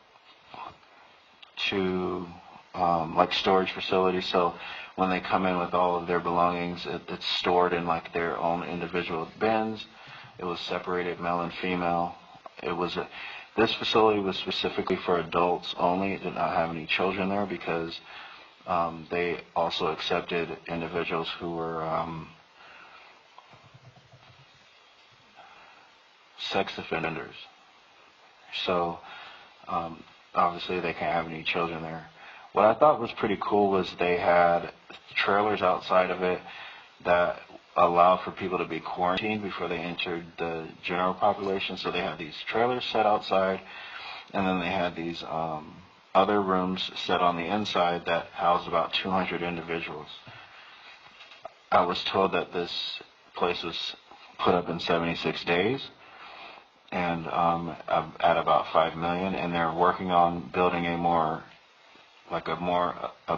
to like storage facilities. So when they come in with all of their belongings, it's stored in like their own individual bins. It was separated male and female. This facility was specifically for adults only. It did not have any children there because they also accepted individuals who were sex offenders. So obviously they can't have any children there. What I thought was pretty cool was they had trailers outside of it that allowed for people to be quarantined before they entered the general population. So they had these trailers set outside, and then they had these other rooms set on the inside that housed about 200 individuals. I was told that this place was put up in 76 days and at about $5 million, and they're working on building a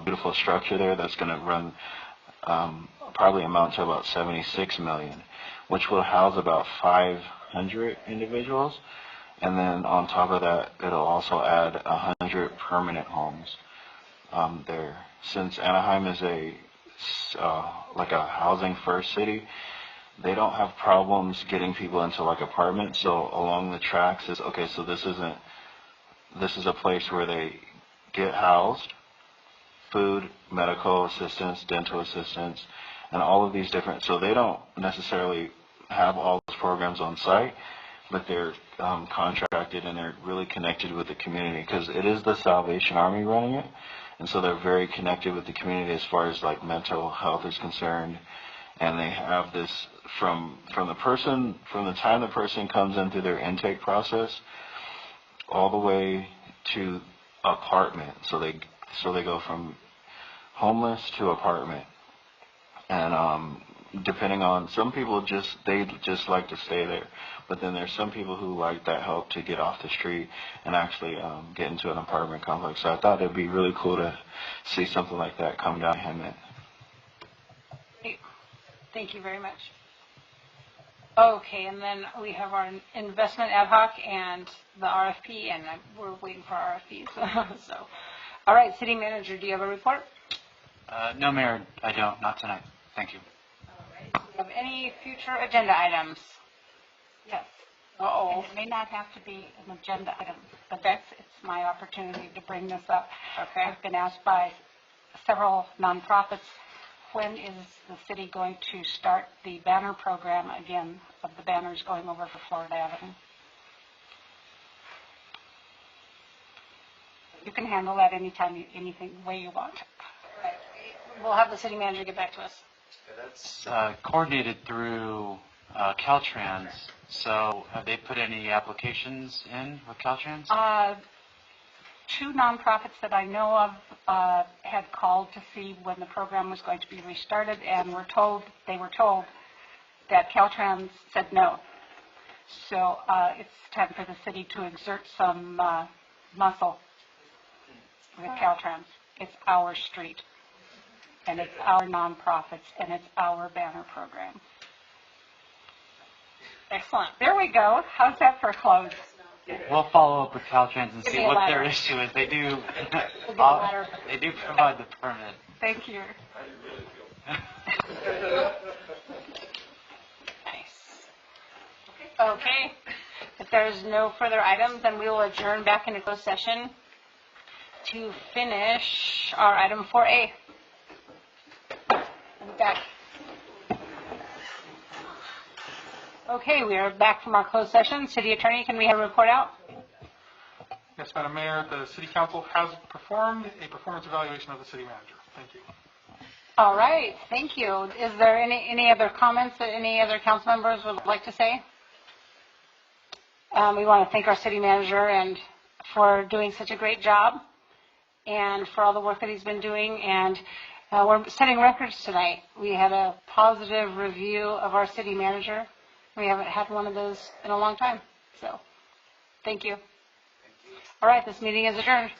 beautiful structure there that's going to run probably amount to about $76 million, which will house about 500 individuals. And then on top of that, it'll also add 100 permanent homes there. Since Anaheim is a like a housing first city, they don't have problems getting people into like apartments. So along the tracks is, okay, so this is a place where they get housed, food, medical assistance, dental assistance, and all of these different, so they don't necessarily have all those programs on site, but they're contracted and they're really connected with the community because it is the Salvation Army running it, and so they're very connected with the community as far as like mental health is concerned, and they have this from the time the person comes in through their intake process all the way to apartment. So they go from homeless to apartment, and depending on, some people they just like to stay there, but then there's some people who like that help to get off the street and actually get into an apartment complex. So I thought it'd be really cool to see something like that come down Hemet. Great. Thank you very much. Okay, and then we have our investment ad hoc and the RFP, and we're waiting for RFPs. So, all right, City Manager, do you have a report? No, Mayor, I don't. Not tonight. Thank you. All right. Do you have any future agenda items? Yes. Uh-oh. And it may not have to be an agenda item, but it's my opportunity to bring this up. Okay. I've been asked by several nonprofits, when is the city going to start the banner program again of the banners going over for Florida Avenue? You can handle that anytime, anything way you want. Right. We'll have the city manager get back to us. That's coordinated through Caltrans. So have they put any applications in with Caltrans? Two nonprofits that I know of had called to see when the program was going to be restarted, and they were told that Caltrans said no. So it's time for the city to exert some muscle with Caltrans. It's our street, and it's our nonprofits, and it's our banner program. Excellent. There we go. How's that for a close? We'll follow up with Caltrans and see what their issue is. They do. They do provide the permit. Thank you. Nice. Okay. If there's no further items, then we will adjourn back into closed session to finish our item 4A. I'm back. Okay, we are back from our closed session. City Attorney, can we have a report out? Yes, Madam Mayor, the City Council has performed a performance evaluation of the City Manager. Thank you. All right, thank you. Is there any other comments that any other council members would like to say? We want to thank our City Manager and for doing such a great job and for all the work that he's been doing. And we're setting records tonight. We had a positive review of our City Manager. We haven't had one of those in a long time. So, thank you. All right, this meeting is adjourned.